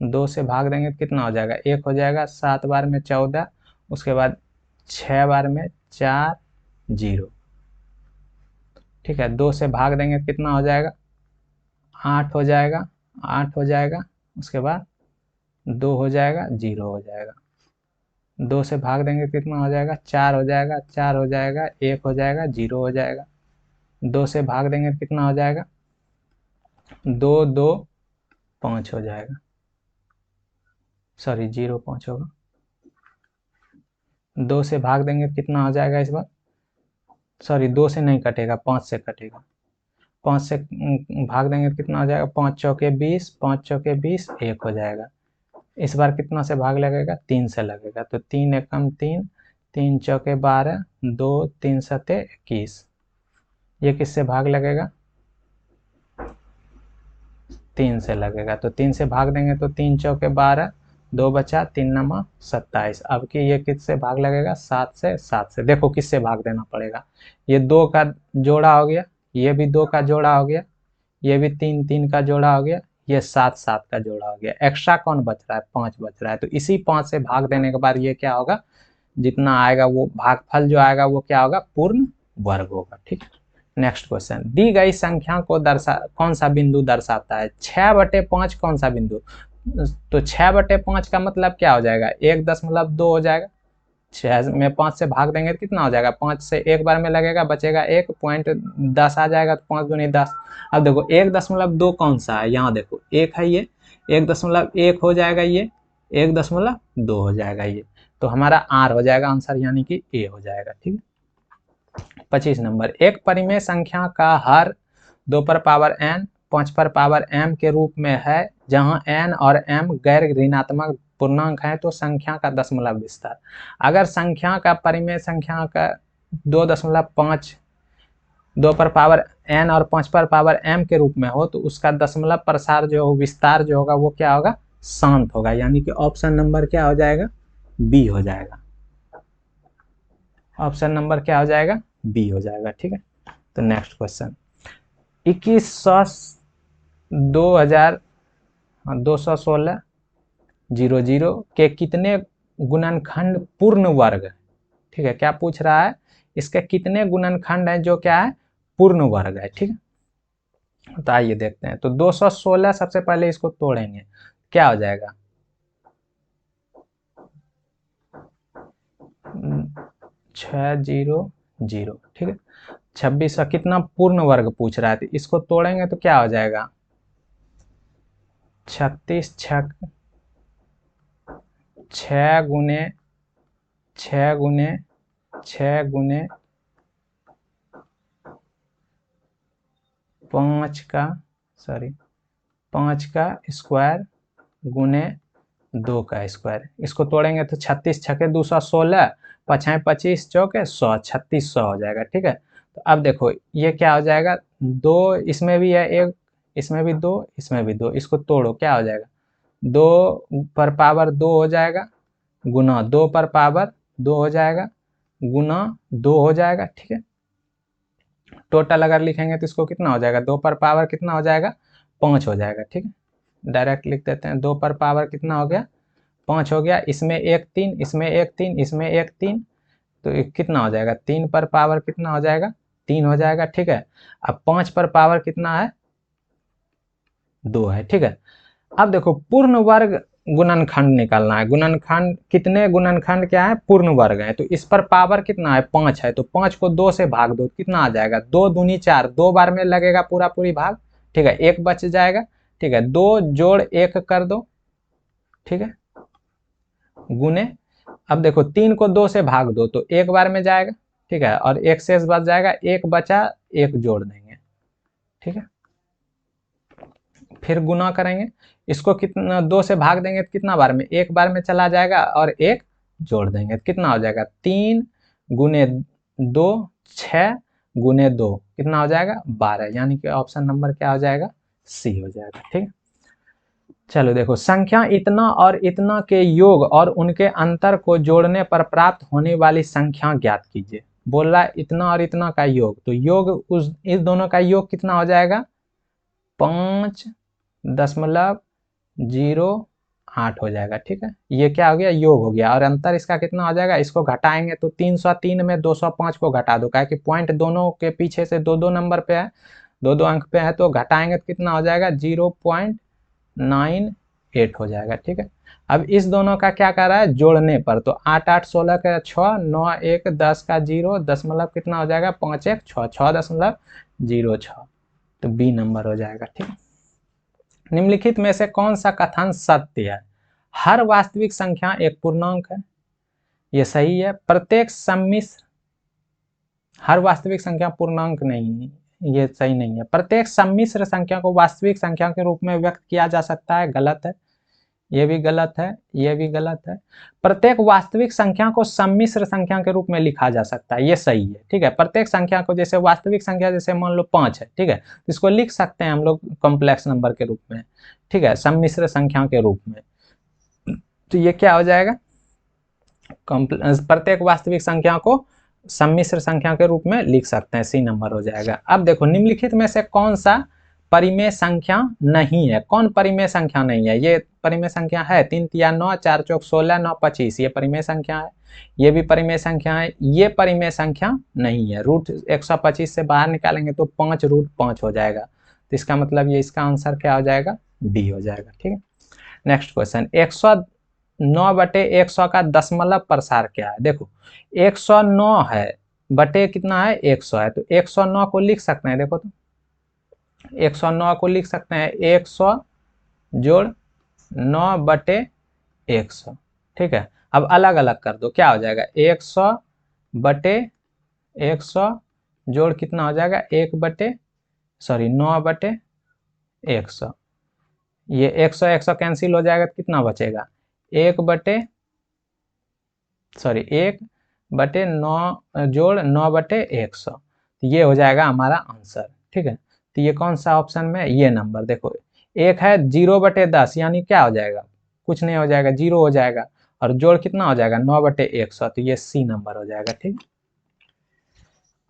2 से भाग देंगे तो कितना हो जाएगा, 1 हो जाएगा, 7 बार में 14, उसके बाद 6 बार में 4 0। ठीक है, 2 से भाग देंगे तो कितना हो जाएगा, 8 हो जाएगा, 8 हो जाएगा, उसके बाद 2 हो जाएगा, 0 हो जाएगा। 2 से भाग देंगे कितना हो जाएगा, 4 हो जाएगा, 4 हो जाएगा, 1 हो जाएगा, 0 हो जाएगा। 2 से भाग देंगे कितना हो जाएगा, 2 2 5 हो जाएगा, सॉरी 0 5 होगा। 2 से भाग देंगे कितना हो जाएगा इस बार, सॉरी 2 से नहीं कटेगा, 5 से कटेगा। 5 से भाग देंगे कितना हो जाएगा, 5 चौके 20, 5 चौके 20, 1 हो जाएगा। इस बार कितना से भाग लगेगा, 3 से लगेगा, तो 3 एकम 3, 3 चौके 12, 2 3 सते 21। ये किससे भाग लगेगा, 3 से लगेगा, तो 3 से भाग देंगे तो 3 चौके 12, 2 बचा, 3 नमा 27। अब कि ये किससे भाग लगेगा, 7 से। 7 से देखो किससे भाग देना पड़ेगा, ये 2 का जोड़ा हो गया, ये भी 2 का जोड़ा हो गया, ये भी 3 3 का जोड़ा हो गया, ये 7 7 का जोड़ा हो गया। एक्स्ट्रा कौन बच रहा है, 5 बच रहा है। तो इसी 5 से भाग देने के बाद ये क्या होगा, जितना आएगा वो भागफल जो आएगा वो क्या होगा, पूर्ण वर्ग होगा। ठीक है, नेक्स्ट क्वेश्चन, दी गई संख्या को कौन सा बिंदु दर्शाता है, 6/5 कौन सा बिंदु, तो 6/5 का मतलब क्या हो जाएगा, 1.2 हो जाएगा। 6 में 5 से भाग देंगे तो कितना हो जाएगा, 5 से एक बार में लगेगा, बचेगा 1.10 आ जाएगा, तो 5 दूनी 10। अब देखो 1.2 कौन सा है, यहाँ देखो 1 है, ये 1.1 हो जाएगा, ये 1.2 हो जाएगा, ये तो हमारा आर हो जाएगा आंसर, यानी कि ए हो जाएगा। ठीक है, 25 नंबर, एक परिमेय संख्या का हर 2 पर पावर n 5 पर पावर m के रूप में है जहां n और m गैर ऋणात्मक पूर्णांक है तो संख्या का दशमलव विस्तार। अगर संख्या का परिमेय संख्या का 2.5 2 पर पावर n और 5 पर पावर m के रूप में हो तो उसका दशमलव प्रसार जो विस्तार जो होगा वो क्या होगा, शांत होगा। यानी कि ऑप्शन नंबर क्या हो जाएगा, बी हो जाएगा। ऑप्शन नंबर क्या हो जाएगा, बी हो जाएगा। ठीक है, तो नेक्स्ट क्वेश्चन 2100 के कितने गुणनखंड पूर्ण वर्ग। ठीक है, क्या पूछ रहा है, इसके कितने गुणनखंड हैं जो क्या है, पूर्ण वर्ग है। ठीक है, तो आइए देखते हैं। तो 216 सबसे पहले इसको तोड़ेंगे, क्या हो जाएगा, 600। ठीक है, 26 का कितना पूर्ण वर्ग पूछ रहा है, तो इसको तोड़ेंगे तो क्या हो जाएगा, 36 6 गुने 6 गुने 6 गुने 5 का स्क्वायर गुने 2 का स्क्वायर। इसको तोड़ेंगे तो 36 छके 216, 5 25 चौके 100, 3600 हो जाएगा। ठीक है, तो अब देखो ये क्या हो जाएगा, 2 इसमें भी है, एक इसमें भी 2, इसमें भी 2, इसको तोड़ो क्या हो जाएगा, 2 पर पावर 2 हो जाएगा, गुना 2 पर पावर 2 हो जाएगा, गुना 2 हो जाएगा। ठीक है, टोटल अगर लिखेंगे तो इसको कितना हो जाएगा, 2 पर पावर कितना हो जाएगा, 5 हो जाएगा। ठीक है, डायरेक्ट लिख देते हैं, 2 पर पावर कितना हो गया, 5 हो गया। इसमें एक 3, इसमें एक 3, इसमें एक 3, तो कितना हो जाएगा, 3 पर पावर कितना हो जाएगा, 3 हो जाएगा। ठीक है, अब 5 पर पावर कितना है, 2 है। ठीक है, अब देखो पूर्ण वर्ग गुणनखंड निकालना है। गुणनखंड कितने गुणनखंड क्या है, पूर्ण वर्ग है। तो इस पर पावर कितना है, 5 है, तो 5 को 2 से भाग दो, कितना आ जाएगा, 2 दूनी 4, 2 बार में लगेगा पूरा पूरी भाग। ठीक है, एक बच जाएगा। ठीक है, 2 जोड़ 1 कर दो। ठीक है, गुने, अब देखो 3 को 2 से भाग दो तो एक बार में जाएगा। ठीक है, और एक शेष बच जाएगा, एक बचा, एक जोड़ देंगे। ठीक है, फिर गुना करेंगे, इसको कितना 2 से भाग देंगे तो कितना बार में, एक बार में चला जाएगा, और एक जोड़ देंगे तो कितना हो जाएगा, 3 गुने 2 6 गुने 2 कितना हो जाएगा, 12। यानी कि ऑप्शन नंबर क्या हो जाएगा, सी हो जाएगा। ठीक है, चलो देखो, संख्या इतना और इतना के योग और उनके अंतर को जोड़ने पर प्राप्त होने वाली संख्या ज्ञात कीजिए। बोल रहा है इतना और इतना का योग, तो योग इस दोनों का योग कितना हो जाएगा, 5.08 हो जाएगा। ठीक है, ये क्या हो गया, योग हो गया। और अंतर इसका कितना हो जाएगा, इसको घटाएंगे तो 303 में 205 को घटा दो, क्या कि पॉइंट दोनों के पीछे से 2 2 नंबर पे है, 2 2 अंक पे है, तो घटाएंगे तो कितना हो जाएगा, 0.98 हो जाएगा। ठीक है, अब इस दोनों का क्या कर रहा है, जोड़ने पर, तो 8 8 16 का 6, 9 1 10 का 0, दशमलव कितना हो जाएगा, 5 1 6, 6.06, तो बी नंबर हो जाएगा। ठीक है, निम्नलिखित में से कौन सा कथन सत्य है, हर वास्तविक संख्या एक पूर्णांक है, ये सही है। प्रत्येक सम्मिश्र, हर वास्तविक संख्या पूर्णांक नहीं है, ये सही नहीं है। प्रत्येक सम्मिश्र संख्या को वास्तविक संख्या के रूप में व्यक्त किया जा सकता है, गलत है, ये भी गलत है, ये भी गलत है। प्रत्येक वास्तविक संख्या को सम्मिश्र संख्या के रूप में लिखा जा सकता है, ये सही है। ठीक है, प्रत्येक संख्या को, जैसे वास्तविक संख्या जैसे मान लो 5 है, ठीक है, इसको लिख सकते हैं हम लोग कॉम्प्लेक्स नंबर के रूप में। ठीक है, सम्मिश्र संख्या के रूप में, तो ये क्या हो जाएगा, प्रत्येक वास्तविक संख्या को सम्मिश्र संख्या के रूप में लिख सकते हैं, सी नंबर हो जाएगा। अब देखो, निम्नलिखित में से कौन सा परिमेय संख्या नहीं है, कौन परिमेय संख्या नहीं है, ये परिमेय संख्या है, 3 तिया 9, 4 चौक 16, 9 25, ये परिमेय संख्या है, ये भी परिमेय संख्या है, ये परिमेय संख्या नहीं है। रूट 125 से बाहर निकालेंगे तो 5√5 हो जाएगा, तो इसका मतलब ये, इसका आंसर क्या हो जाएगा, डी हो जाएगा। ठीक है, नेक्स्ट क्वेश्चन, 109/100 का दशमलव प्रसार क्या है। देखो 109 है, बटे कितना है, 100 है, तो 109 को लिख सकते हैं, देखो तो 109 को लिख सकते हैं 100 जोड़ 9/100। ठीक है, अब अलग अलग कर दो, क्या हो जाएगा, 100/100 जोड़ कितना हो जाएगा, 9/100, ये 100 100 कैंसिल हो जाएगा तो कितना बचेगा, 1/9 जोड़ 9/100, तो ये हो जाएगा हमारा आंसर। ठीक है, तो ये कौन सा ऑप्शन में, ये नंबर देखो एक है 0/10, यानी क्या हो जाएगा, कुछ नहीं हो जाएगा, 0 हो जाएगा, और जोड़ कितना हो जाएगा 9/100, तो ये सी नंबर हो जाएगा। ठीक,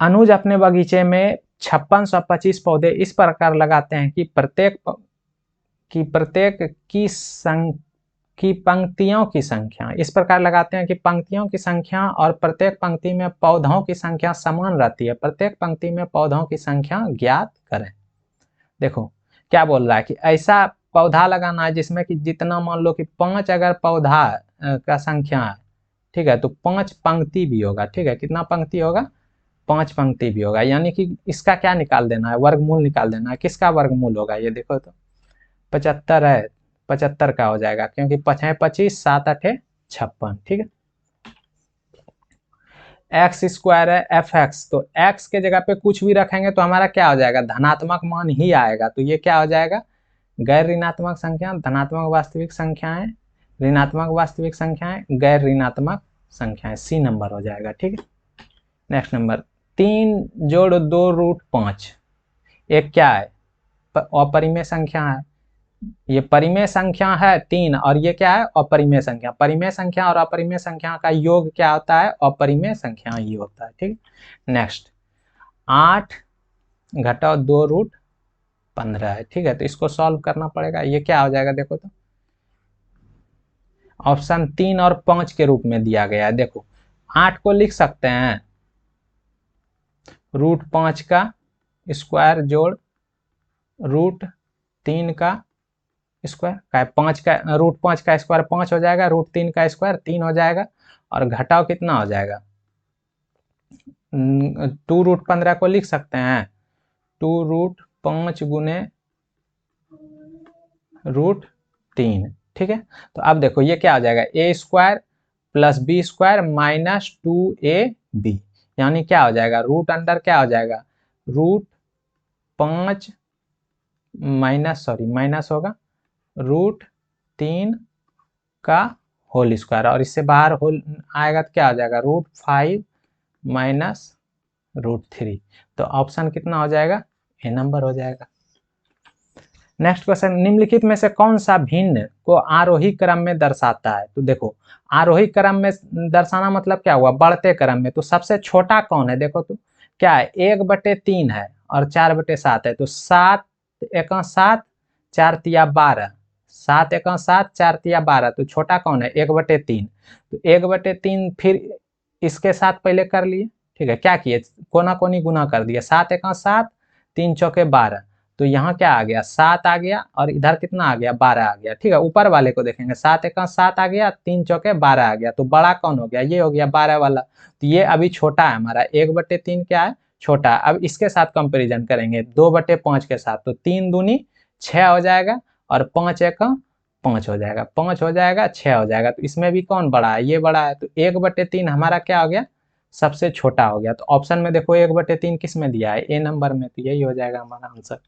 अनुज अपने बगीचे में 5625 पौधे इस प्रकार लगाते हैं कि प्रत्येक की पंक्तियों की संख्या, इस प्रकार लगाते हैं कि पंक्तियों की संख्या और प्रत्येक पंक्ति में पौधों की संख्या समान रहती है, प्रत्येक पंक्ति में पौधों की संख्या ज्ञात करें। देखो क्या बोल रहा है कि ऐसा पौधा लगाना है जिसमें कि जितना मान लो कि 5 अगर पौधा का संख्या है, ठीक है, तो 5 पंक्ति भी होगा। ठीक है, कितना पंक्ति होगा, 5 पंक्ति भी होगा, यानी कि इसका क्या निकाल देना है, वर्गमूल निकाल देना है। किसका वर्गमूल होगा, ये देखो तो 75 है, 75 का हो जाएगा, क्योंकि 5 25, 7 8 56। ठीक है, एक्स स्क्वायर है एफ एक्स, तो एक्स के जगह पे कुछ भी रखेंगे तो हमारा क्या हो जाएगा, धनात्मक मान ही आएगा। तो ये क्या हो जाएगा, गैर ऋणात्मक संख्या, धनात्मक वास्तविक संख्याएं, ऋणात्मक वास्तविक संख्याएं, गैर ऋणात्मक संख्याएं, सी नंबर हो जाएगा। ठीक है, नेक्स्ट नंबर 3 जोड़ 2√5, एक क्या है, अपरिमेय संख्या है। ये परिमेय संख्या है 3, और ये क्या है, अपरिमेय संख्या। परिमेय संख्या और अपरिमेय संख्या का योग क्या होता है, अपरिमेय संख्या ही होता है। ठीक, नेक्स्ट 8 घटाओ 2√15 है। ठीक है, तो इसको सॉल्व करना पड़ेगा। ये क्या हो जाएगा, देखो तो ऑप्शन 3 और 5 के रूप में दिया गया है। देखो 8 को लिख सकते हैं √5 का स्क्वायर जोड़ √3 का स्क्वायर का, 5 का √5 का स्क्वायर 5 हो जाएगा, √3 का स्क्वायर 3 हो जाएगा, और घटाव कितना हो जाएगा, 2√15 को लिख सकते हैं 2√5 गुने √3। ठीक है, तो अब देखो ये क्या हो जाएगा, a square plus b square minus 2ab, यानी क्या हो जाएगा, रूट अंडर क्या हो जाएगा, √5 माइनस होगा √3 का होल स्क्वायर, और इससे बाहर होल आएगा तो क्या हो जाएगा, √5 माइनस √3। तो ऑप्शन कितना हो जाएगा, ए नंबर हो जाएगा। नेक्स्ट क्वेश्चन, निम्नलिखित में से कौन सा भिन्न को आरोही क्रम में दर्शाता है। तो देखो आरोही क्रम में दर्शाना मतलब क्या हुआ, बढ़ते क्रम में। तो सबसे छोटा कौन है, देखो तो क्या है, 1/3 है और 4/7 है। तो 7 × 7 4 × 12, 7 × 7 4 × 12, तो छोटा कौन है, 1/3। तो 1/3 फिर इसके साथ पहले कर लिए। ठीक है, क्या किए, कोना कोनी गुना कर दिया, 7 × 7 3 चौके 12, तो यहाँ क्या आ गया, 7 आ गया, और इधर कितना आ गया, 12 आ गया। ठीक है, ऊपर वाले को देखेंगे, 7 × 7 आ गया, 3 चौके 12 आ गया, तो बड़ा कौन हो गया, ये हो गया 12 वाला। तो ये अभी छोटा है हमारा, 1/3 क्या है, छोटा। अब इसके साथ कंपेरिजन करेंगे 2/5 के साथ, तो 3 दूनी 6 हो जाएगा, और 5 × 1 5 हो जाएगा, 5 हो जाएगा 6 हो जाएगा। तो इसमें भी कौन बड़ा है, ये बड़ा है। तो 1/3 हमारा क्या हो गया, सबसे छोटा हो गया। तो ऑप्शन में देखो 1/3 किस में दिया है, ए नंबर में, तो यही हो जाएगा हमारा आंसर।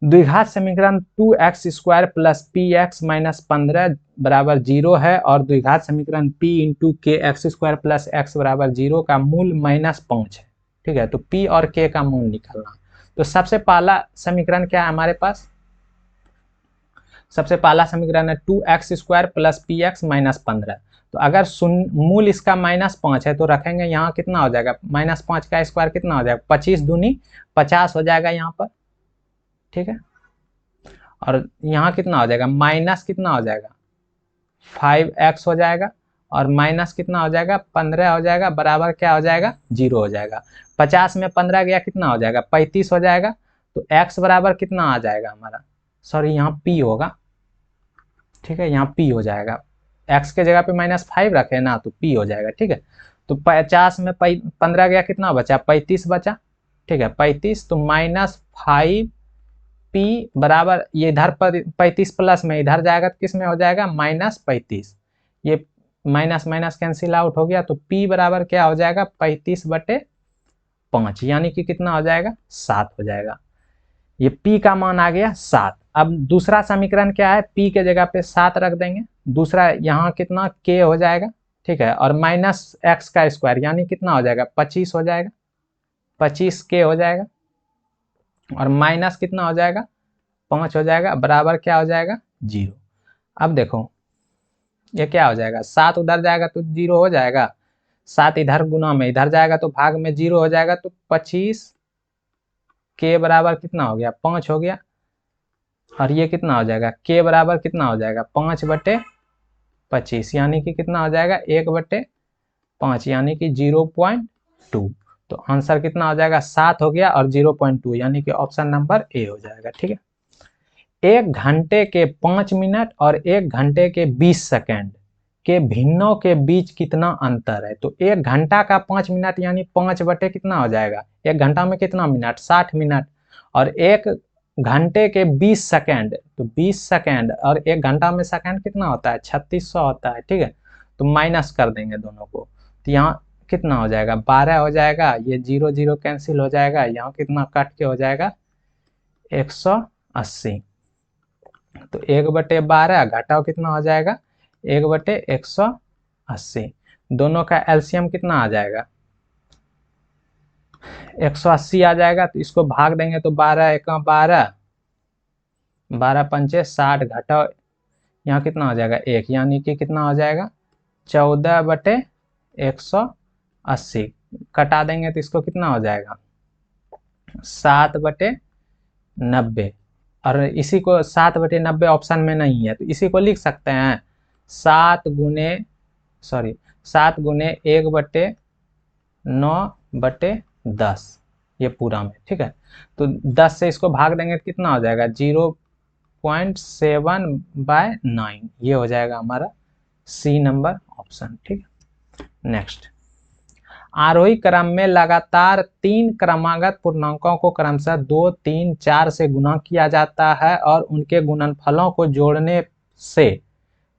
द्विघात समीकरण 2x square plus px minus 15 बराबर 0 है, और द्विघात समीकरण p इंटू के एक्स स्क्वायर प्लस x बराबर 0 का मूल -5 है। ठीक है, तो p और k का मूल निकालना। तो सबसे पहला समीकरण क्या है हमारे पास, सबसे पहला समीकरण है 2x square plus px minus 15। तो अगर मूल इसका -5 है तो रखेंगे, यहाँ कितना हो जाएगा, -5 का स्क्वायर कितना हो जाएगा, 25 दूनी 50 हो जाएगा यहाँ पर। ठीक है, और यहाँ कितना हो जाएगा, माइनस कितना हो जाएगा 5x हो जाएगा, और माइनस कितना हो जाएगा 15 हो जाएगा, बराबर क्या हो जाएगा 0 हो जाएगा। 50 में 15 गया कितना हो जाएगा 35 हो जाएगा। तो x बराबर कितना आ जाएगा हमारा, सॉरी यहाँ p होगा। ठीक है, यहाँ p हो जाएगा, x के जगह पे -5 रखे ना, तो p हो जाएगा। ठीक है, तो 50 में 15 गया कितना बचा, 35 बचा। ठीक है, 35, तो -5 p बराबर, ये इधर पर 35 प्लस में इधर जाएगा तो किस में हो जाएगा, -35। ये माइनस माइनस कैंसिल आउट हो गया, तो p बराबर क्या हो जाएगा 35/5, यानी कि कितना हो जाएगा 7 हो जाएगा। ये p का मान आ गया 7। अब दूसरा समीकरण क्या है, p के जगह पे 7 रख देंगे, दूसरा यहाँ कितना k हो जाएगा। ठीक है, और -x का स्क्वायर यानी कितना हो जाएगा 25 हो जाएगा, 25k हो जाएगा और माइनस कितना हो जाएगा 5 हो जाएगा, बराबर क्या हो जाएगा 0। अब देखो ये क्या हो जाएगा, 7 उधर जाएगा तो 0 हो जाएगा, 7 इधर गुना में इधर जाएगा तो भाग में 0 हो जाएगा, तो 25k बराबर कितना हो गया 5 हो गया। और ये कितना हो जाएगा k बराबर कितना हो जाएगा 5/25, यानी कि कितना हो जाएगा 1/5 यानी कि 0.2। तो आंसर कितना हो जाएगा 7 हो गया और 0.2 यानी कि ऑप्शन नंबर ए हो जाएगा। ठीक है, 1 घंटे के 5 मिनट और 1 घंटे के 20 सेकंड के भिन्नों के बीच कितना अंतर है। तो 1 घंटा का 5 मिनट यानी 5 बटे कितना हो जाएगा, 1 घंटा में कितना मिनट 60 मिनट, और 1 घंटे के 20 सेकंड, तो 20 सेकंड और 1 घंटा में सेकंड कितना होता है 3600 होता है। ठीक है, तो माइनस कर देंगे दोनों को, तो यहाँ कितना हो जाएगा 12 हो जाएगा, ये 0 0 कैंसिल हो जाएगा, यहाँ कितना कट के हो जाएगा 180। तो 1/12 घटाओ कितना हो जाएगा 1/180, दोनों का एलसीएम कितना आ जाएगा 180 आ जाएगा। तो इसको भाग देंगे तो 12 एका 12, 12 पंचे 60, घटाओ यहाँ कितना हो जाएगा 1, यानी कि कितना हो जाएगा 14/180, कटा देंगे तो इसको कितना हो जाएगा 7/90, और इसी को 7/90 ऑप्शन में नहीं है तो इसी को लिख सकते हैं 7 गुने 1/9/10, ये पूरा में। ठीक है, तो 10 से इसको भाग देंगे तो कितना हो जाएगा 0.7/9, ये हो जाएगा हमारा सी नंबर ऑप्शन। ठीक है, नेक्स्ट, आरोही क्रम में लगातार 3 क्रमागत पूर्णांकों को क्रमशः 2, 3, 4 से गुणा किया जाता है और उनके गुणनफलों को जोड़ने से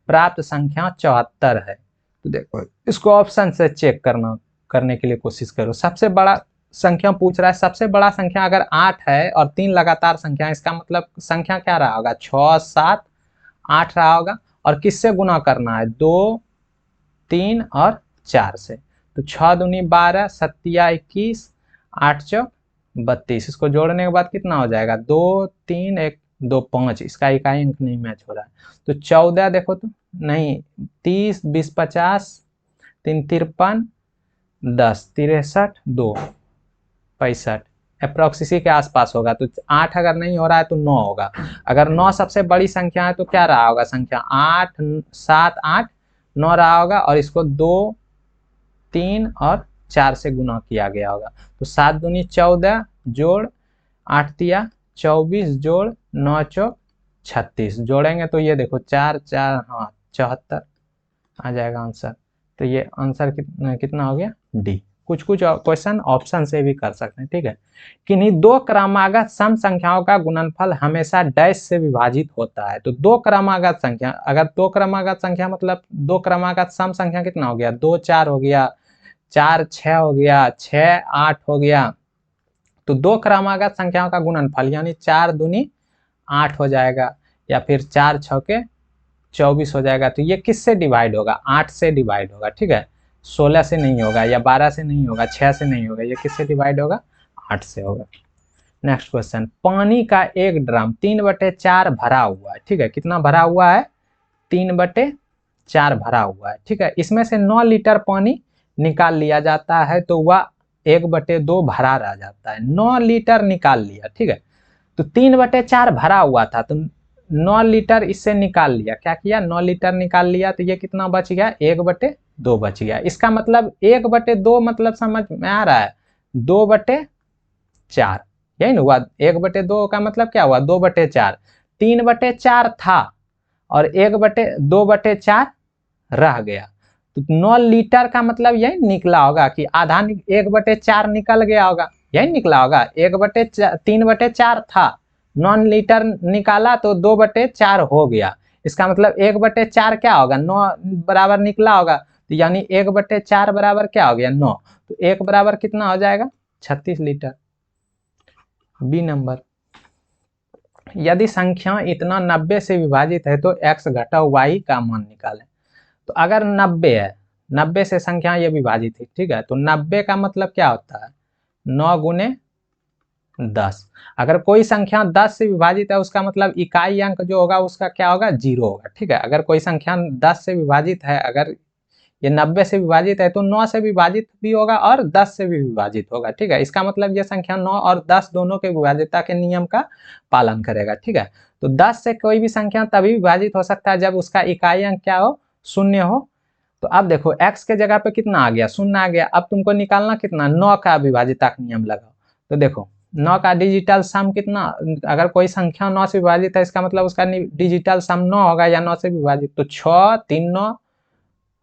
प्राप्त संख्या 74 है। तो देखो इसको ऑप्शन से चेक करने के लिए कोशिश करो। सबसे बड़ा संख्या पूछ रहा है, सबसे बड़ा संख्या अगर 8 है और 3 लगातार संख्या, इसका मतलब संख्या क्या रहा होगा 6, 7, 8 रहा होगा, और किससे गुणा करना है 2, 3 और 4 से। तो 6 दूनी 12, 7 21, 8 चौक 32, इसको जोड़ने के बाद कितना हो जाएगा 2, 3, 1, 2, 5, इसका इकाई अंक नहीं मैच हो रहा है। तो 14 देखो तो नहीं, 30, 20, 50, 3 53, 10 63, 2 65, अप्रोक्स इसी के आसपास होगा। तो 8 अगर नहीं हो रहा है तो 9 होगा। अगर 9 सबसे बड़ी संख्या है तो क्या रहा होगा संख्या 8, 7, 8, 9 रहा होगा, और इसको 2, 3 और 4 से गुना किया गया होगा। तो 7 दूनी 14 जोड़ 8 तिया 24 जोड़ 9 चौक 36, जोड़ेंगे तो ये देखो 4 4 हाँ 74 आ जाएगा आंसर। तो ये आंसर कितना हो गया डी। कुछ क्वेश्चन ऑप्शन से भी कर सकते हैं। ठीक है, किन्हीं 2 क्रमागत सम संख्याओं का गुणनफल हमेशा डैश से विभाजित होता है। तो 2 क्रमागत संख्या, अगर 2 क्रमागत संख्या मतलब 2 क्रमागत सम संख्या कितना हो गया 2 4 हो गया, 4 6 हो गया, 6 8 हो गया। तो 2 क्रमागत संख्याओं का गुणनफल यानी 4 दूनी 8 हो जाएगा, या फिर 4 छके 24 हो जाएगा। तो ये किससे डिवाइड होगा 8 से डिवाइड होगा। ठीक है, 16 से नहीं होगा, या 12 से नहीं होगा, 6 से नहीं होगा, ये किससे डिवाइड होगा 8 से होगा। नेक्स्ट क्वेश्चन, पानी का एक ड्रम 3/4 भरा हुआ है। ठीक है, कितना भरा हुआ है 3/4 भरा हुआ है। ठीक है, इसमें से 9 लीटर पानी निकाल लिया जाता है तो वह 1/2 भरा रह जाता है। 9 लीटर निकाल लिया। ठीक है, तो 3/4 भरा हुआ था तो 9 लीटर इससे निकाल लिया, क्या किया 9 लीटर निकाल लिया, तो ये कितना बच गया 1/2 बच गया। इसका मतलब 1/2 मतलब समझ में आ रहा है 2/4, यही ना हुआ। 1/2 का मतलब क्या हुआ 2/4, 3/4 था और 2/4 रह गया। तो 9 लीटर का मतलब यही निकला होगा कि आधा 1/4 निकल गया होगा, यही निकला होगा। 3/4 था, 9 लीटर निकाला तो 2/4 हो गया। इसका मतलब 1/4 क्या होगा 9 बराबर निकला होगा, तो यानी 1/4 बराबर क्या हो गया 9। तो 1 बराबर कितना हो जाएगा 36 लीटर, बी नंबर। यदि संख्या इतना 90 से विभाजित है तो x घटा y का मान निकालें। तो अगर 90 है, 90 से संख्या ये विभाजित है। ठीक है, तो 90 का मतलब क्या होता है 9 गुने 10। अगर कोई संख्या 10 से विभाजित है उसका मतलब इकाई अंक जो होगा उसका क्या होगा, 0 होगा। ठीक है, अगर कोई संख्या 10 से विभाजित है, अगर ये 90 से विभाजित है तो 9 से विभाजित भी होगा और 10 से भी विभाजित होगा। ठीक है, इसका मतलब ये संख्या 9 और 10 दोनों के विभाज्यता के नियम का पालन करेगा। ठीक है, तो 10 से कोई भी संख्या तभी विभाजित हो सकता है जब उसका इकाई अंक क्या हो, 0 हो। तो अब देखो x के जगह पे कितना आ गया, 0 आ गया। अब तुमको निकालना कितना, 9 का विभाज्यता का नियम लगाओ। तो देखो 9 का डिजिटल सम कितना, अगर कोई संख्या 9 से विभाजित है इसका मतलब उसका डिजिटल सम 9 होगा या 9 से विभाजित। तो 6 3 9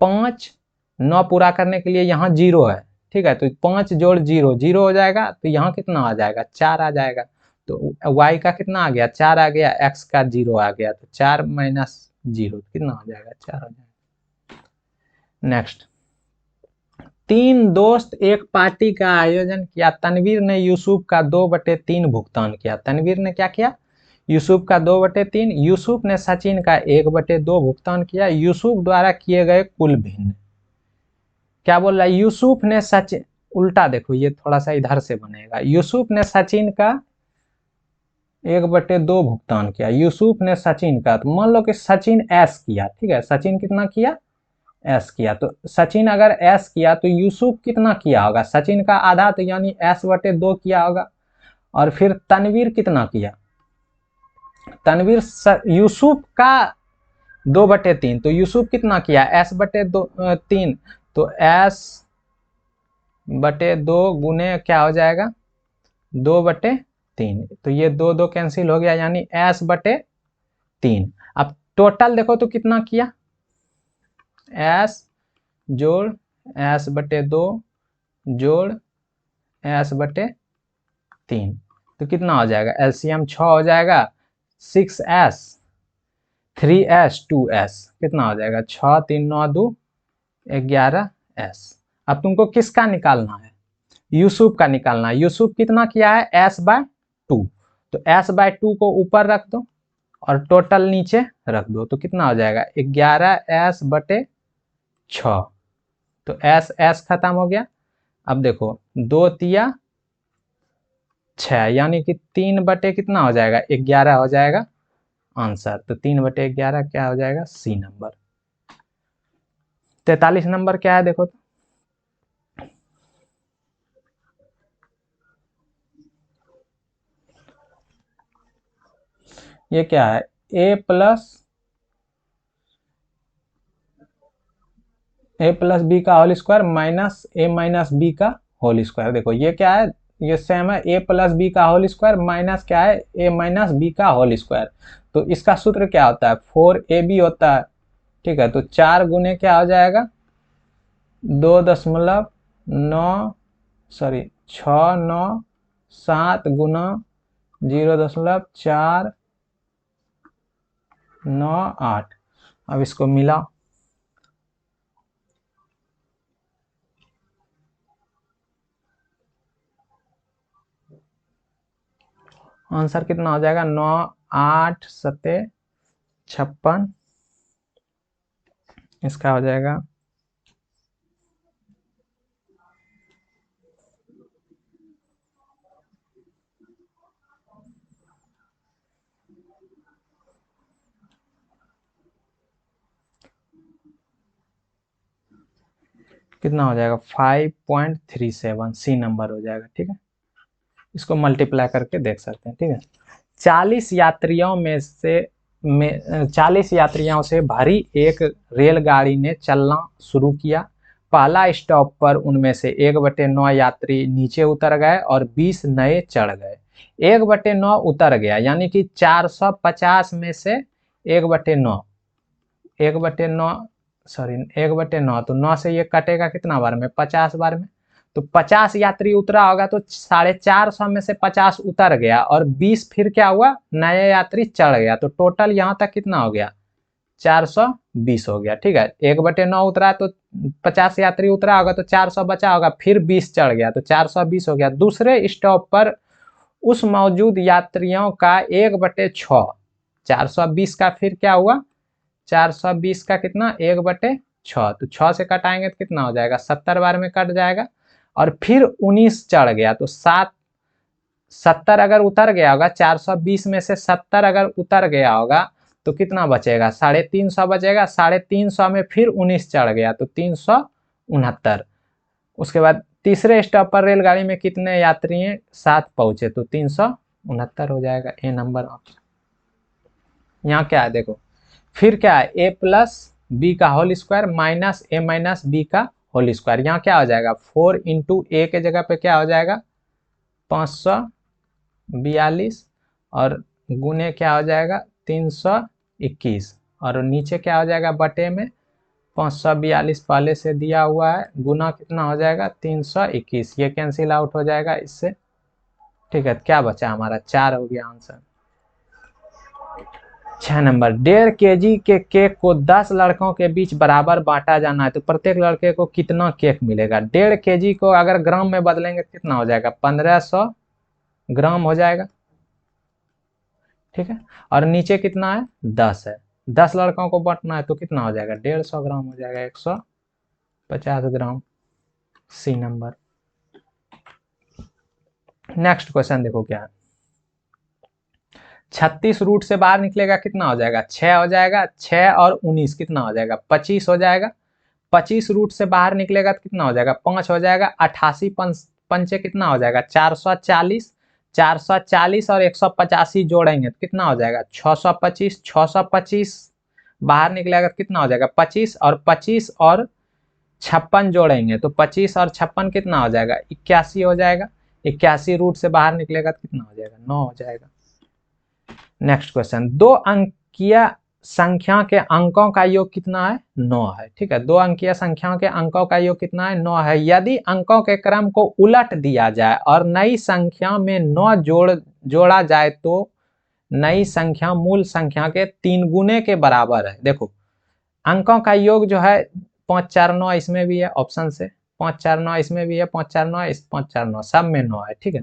5, 9 पूरा करने के लिए यहाँ 0 है। ठीक है, तो 5 जोड़ 0 0 हो जाएगा, तो यहाँ कितना आ जाएगा, 4 आ जाएगा। तो y का कितना आ गया, 4 आ गया, x का 0 आ गया, तो 4 माइनस 0 कितना आ जाएगा, 4 आ जाएगा। नेक्स्ट, 3 दोस्त एक पार्टी का आयोजन किया। तनवीर ने यूसुफ का 2/3 भुगतान किया। तनवीर ने क्या किया, यूसुफ का 2/3, यूसुफ ने सचिन का 1/2 भुगतान किया। यूसुफ द्वारा किए गए कुल भिन्न, क्या बोल रहा है, यूसुफ ने सचिन, उल्टा देखो ये थोड़ा सा इधर से बनेगा। यूसुफ ने सचिन का 1/2 भुगतान किया। यूसुफ ने सचिन का, तो मान लो कि सचिन एस किया। ठीक है, सचिन कितना किया, एस किया। तो सचिन अगर एस किया तो यूसुफ कितना किया होगा, सचिन का आधा, तो यानी s/2 किया होगा। और फिर तनवीर कितना किया, तनवीर यूसुफ का 2/3, तो यूसुफ कितना किया, s/3, तो s/2 गुने क्या हो जाएगा, 2/3। तो ये 2 2 कैंसिल हो गया, यानी s/3। अब टोटल देखो तो कितना किया, s जोड़ s/2 जोड़ s/3, तो कितना हो जाएगा, एलसीएम 6 हो जाएगा, 6s 3s 2s, कितना हो जाएगा, 6 3 9 2 11s। अब तुमको किसका निकालना है, यूसुफ का निकालना है। यूसुफ कितना किया है, s/2, तो s/2 को ऊपर रख दो और टोटल नीचे रख दो, तो कितना हो जाएगा, 11s/6। तो s s खत्म हो गया। अब देखो 2 तिया 6, यानी कि 3 कितना हो जाएगा, 11 हो जाएगा आंसर। तो 3/11 क्या हो जाएगा, सी नंबर। 43 नंबर क्या है देखो तो, ये क्या है, a प्लस बी का whole square minus a minus b का होल स्क्वायर। देखो ये क्या है, ये सेम है, a प्लस बी का होल स्क्वायर माइनस क्या है, a माइनस बी का होल स्क्वायर। तो इसका सूत्र क्या होता है, 4ab होता है। ठीक है, तो 4 गुने क्या हो जाएगा, 6 गुना 0.498। अब इसको मिला, आंसर कितना हो जाएगा, 9 8 7 56, इसका हो जाएगा कितना हो जाएगा, 5.37, सी नंबर हो जाएगा। ठीक है, इसको मल्टीप्लाई करके देख सकते हैं। ठीक है, 40 यात्रियों में 40 यात्रियों से भरी एक रेलगाड़ी ने चलना शुरू किया। पहला स्टॉप पर उनमें से 1/9 यात्री नीचे उतर गए और 20 नए चढ़ गए। 1/9 उतर गया, यानी कि 450 में से 1/9, 1/9 सॉरी 1/9, तो 9 से ये कटेगा कितना बार में, 50 बार में। तो 50 यात्री उतरा होगा, तो 450 में से 50 उतर गया और 20 फिर क्या हुआ, नया यात्री चढ़ गया। तो टोटल यहाँ तक कितना हो गया, 420 हो गया। ठीक है, 1/9 उतरा तो 50 यात्री उतरा होगा, तो 400 बचा होगा, फिर 20 चढ़ गया, तो 420 हो गया। दूसरे स्टॉप पर उस मौजूद यात्रियों का 1/6, 420 का फिर क्या हुआ, 420 का कितना, 1/6, तो 6 से कटाएंगे तो कितना हो जाएगा, 70 बार में कट जाएगा। और फिर 19 चढ़ गया तो 70 अगर उतर गया होगा, 420 में से 70 अगर उतर गया होगा तो कितना बचेगा, 350 बचेगा। 350 में फिर 19 चढ़ गया तो 369। उसके बाद तीसरे स्टॉप पर रेलगाड़ी में कितने यात्री हैं, 7 पहुंचे तो 369 हो जाएगा। ए नंबर ऑप्शन। यहाँ क्या है देखो, फिर क्या है, ए प्लस बी का होल स्क्वायर माइनस ए माइनस बी का होल स्क्वायर। यहाँ क्या हो जाएगा, 4 इंटू ए के जगह पे क्या हो जाएगा 542 और गुने क्या हो जाएगा 321 और नीचे क्या हो जाएगा बटे में 542 पहले से दिया हुआ है, गुना कितना हो जाएगा 321। ये कैंसिल आउट हो जाएगा इससे, ठीक है। क्या बचा हमारा, 4 हो गया आंसर। 6 नंबर, 1.5 kg के केक को 10 लड़कों के बीच बराबर बांटा जाना है तो प्रत्येक लड़के को कितना केक मिलेगा। 1.5 kg को अगर ग्राम में बदलेंगे कितना हो जाएगा, 1500 ग्राम हो जाएगा, ठीक है। और नीचे कितना है 10 है, 10 लड़कों को बांटना है तो कितना हो जाएगा 150 ग्राम हो जाएगा, 150 gram. C number. Next question देखो क्या है, 36 रूट से बाहर निकलेगा कितना हो जाएगा, 6 हो जाएगा। 6 और 19 कितना हो जाएगा, 25 हो जाएगा। 25 रूट से बाहर निकलेगा तो कितना हो जाएगा, 5 हो जाएगा। 88 पंचे कितना हो जाएगा 440। 440 और 185 जोड़ेंगे तो कितना हो जाएगा 625। 625 बाहर निकलेगा तो कितना हो जाएगा 25 और 25 और 56 जोड़ेंगे तो 25 और 56 कितना हो जाएगा 81 हो जाएगा। 81 रूट से बाहर निकलेगा तो कितना हो जाएगा 9 हो जाएगा। नेक्स्ट क्वेश्चन, 2 अंकीय संख्या के अंकों का योग कितना है, 9 है, ठीक है। 2 अंकीय संख्याओं के अंकों का योग कितना है, 9 है। यदि अंकों के क्रम को उलट दिया जाए और नई संख्या में 9 जोड़ा जाए तो नई संख्या मूल संख्या के 3 गुने के बराबर है। देखो अंकों का योग जो है 5 4 9 इसमें भी है, ऑप्शन से 5 4 9 इसमें भी है, 5 4 9 इस 5 4 9 सब में 9 है, ठीक है।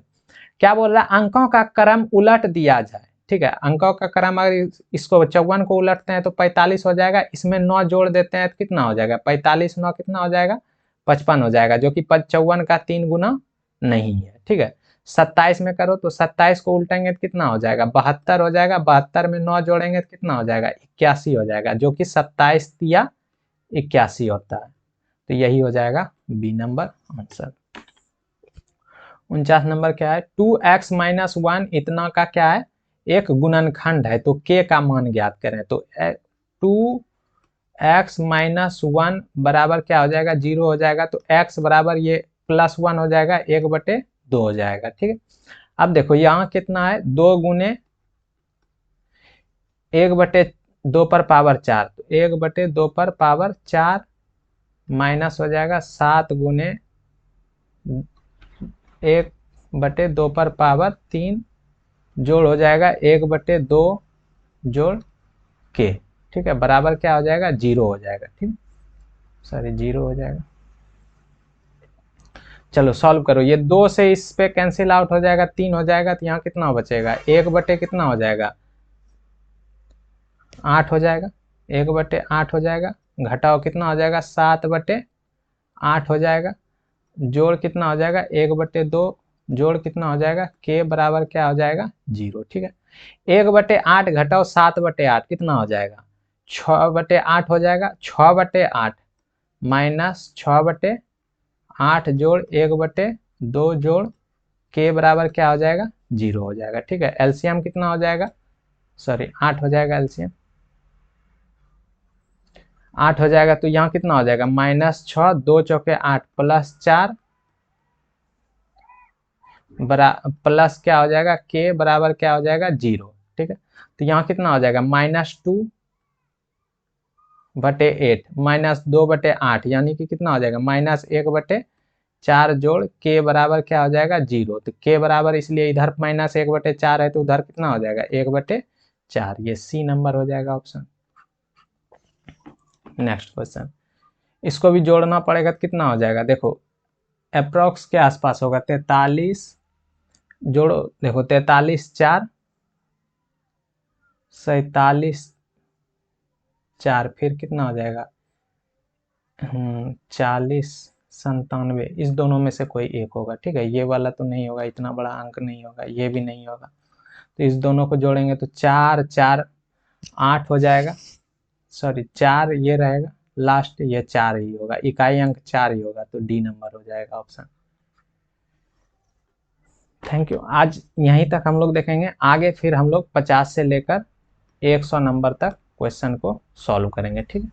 क्या बोल रहा है, अंकों का क्रम उलट दिया जाए, ठीक है। अंकों का क्रम अगर इसको 54 को उलटते हैं तो 45 हो जाएगा, इसमें 9 जोड़ देते हैं तो कितना हो जाएगा 45 9 कितना हो जाएगा 55 हो जाएगा, जो कि 54 का 3 गुना नहीं है, ठीक है। 27 में करो तो 27 को उल्टेंगे तो कितना हो जाएगा 72 हो जाएगा। 72 में 9 जोड़ेंगे तो कितना हो जाएगा 81 हो जाएगा, जो कि 27 या 81 होता है। तो यही हो जाएगा बी नंबर आंसर। 49 नंबर क्या है, 2x माइनस 1 इतना का क्या है एक गुणनखंड है तो k का मान ज्ञात करें। तो 2x माइनस 1 बराबर क्या हो जाएगा 0 हो जाएगा, तो x बराबर ये +1 हो जाएगा 1/2 हो जाएगा, ठीक है। अब देखो यहाँ कितना है 2 गुने 1/2 पर पावर 4 तो 1/2 पर पावर 4 माइनस हो जाएगा 7 गुने 1/2 पर पावर 3 जोड़ हो जाएगा 1/2 जोड़ के, ठीक है, बराबर क्या हो जाएगा 0 हो जाएगा, ठीक, सॉरी 0 हो जाएगा। चलो सॉल्व करो, ये 2 से इस पे कैंसिल आउट हो जाएगा 3 हो जाएगा, तो यहाँ कितना बचेगा 1/, कितना हो जाएगा 8 हो जाएगा, 1/8 हो जाएगा। घटाओ कितना हो जाएगा 7/8 हो जाएगा। जोड़ कितना हो जाएगा 1/2 जोड़ कितना हो जाएगा k बराबर क्या हो जाएगा 0, ठीक है। 1/8 घटाओ 7/8 कितना हो जाएगा 6/8 हो जाएगा। 6/8 माइनस 6/8 जोड़ 1/2 जोड़ k बराबर क्या हो जाएगा 0 हो जाएगा, ठीक है। एलसीएम कितना हो जाएगा, सॉरी 8 हो जाएगा एलसीएम, 8 हो जाएगा। तो यहाँ कितना हो जाएगा -6 2 चौके 8 +4 प्लस क्या हो जाएगा k बराबर क्या हो जाएगा 0, ठीक है। तो यहाँ कितना हो जाएगा -2/8 -2/8 यानी कि कितना हो जाएगा -1/4 जोड़ k बराबर क्या हो जाएगा 0। तो k बराबर इसलिए इधर -1/4 है तो उधर कितना हो जाएगा 1/4। ये सी नंबर हो जाएगा ऑप्शन। नेक्स्ट क्वेश्चन, इसको भी जोड़ना पड़ेगा तो कितना हो जाएगा, देखो अप्रोक्स के आसपास होगा 43 जोड़ो, देखो 43 4 47 4 फिर कितना हो जाएगा 40 97, इस दोनों में से कोई एक होगा, ठीक है। ये वाला तो नहीं होगा, इतना बड़ा अंक नहीं होगा, ये भी नहीं होगा। तो इस दोनों को जोड़ेंगे तो 4 4 8 हो जाएगा। सॉरी 4 ये रहेगा, लास्ट ये 4 ही होगा, इकाई अंक 4 ही होगा, तो डी नंबर हो जाएगा ऑप्शन। Thank you. आज यहीं तक हम लोग देखेंगे, आगे फिर हम लोग 50 से लेकर 100 नंबर तक क्वेश्चन को सॉल्व करेंगे, ठीक है।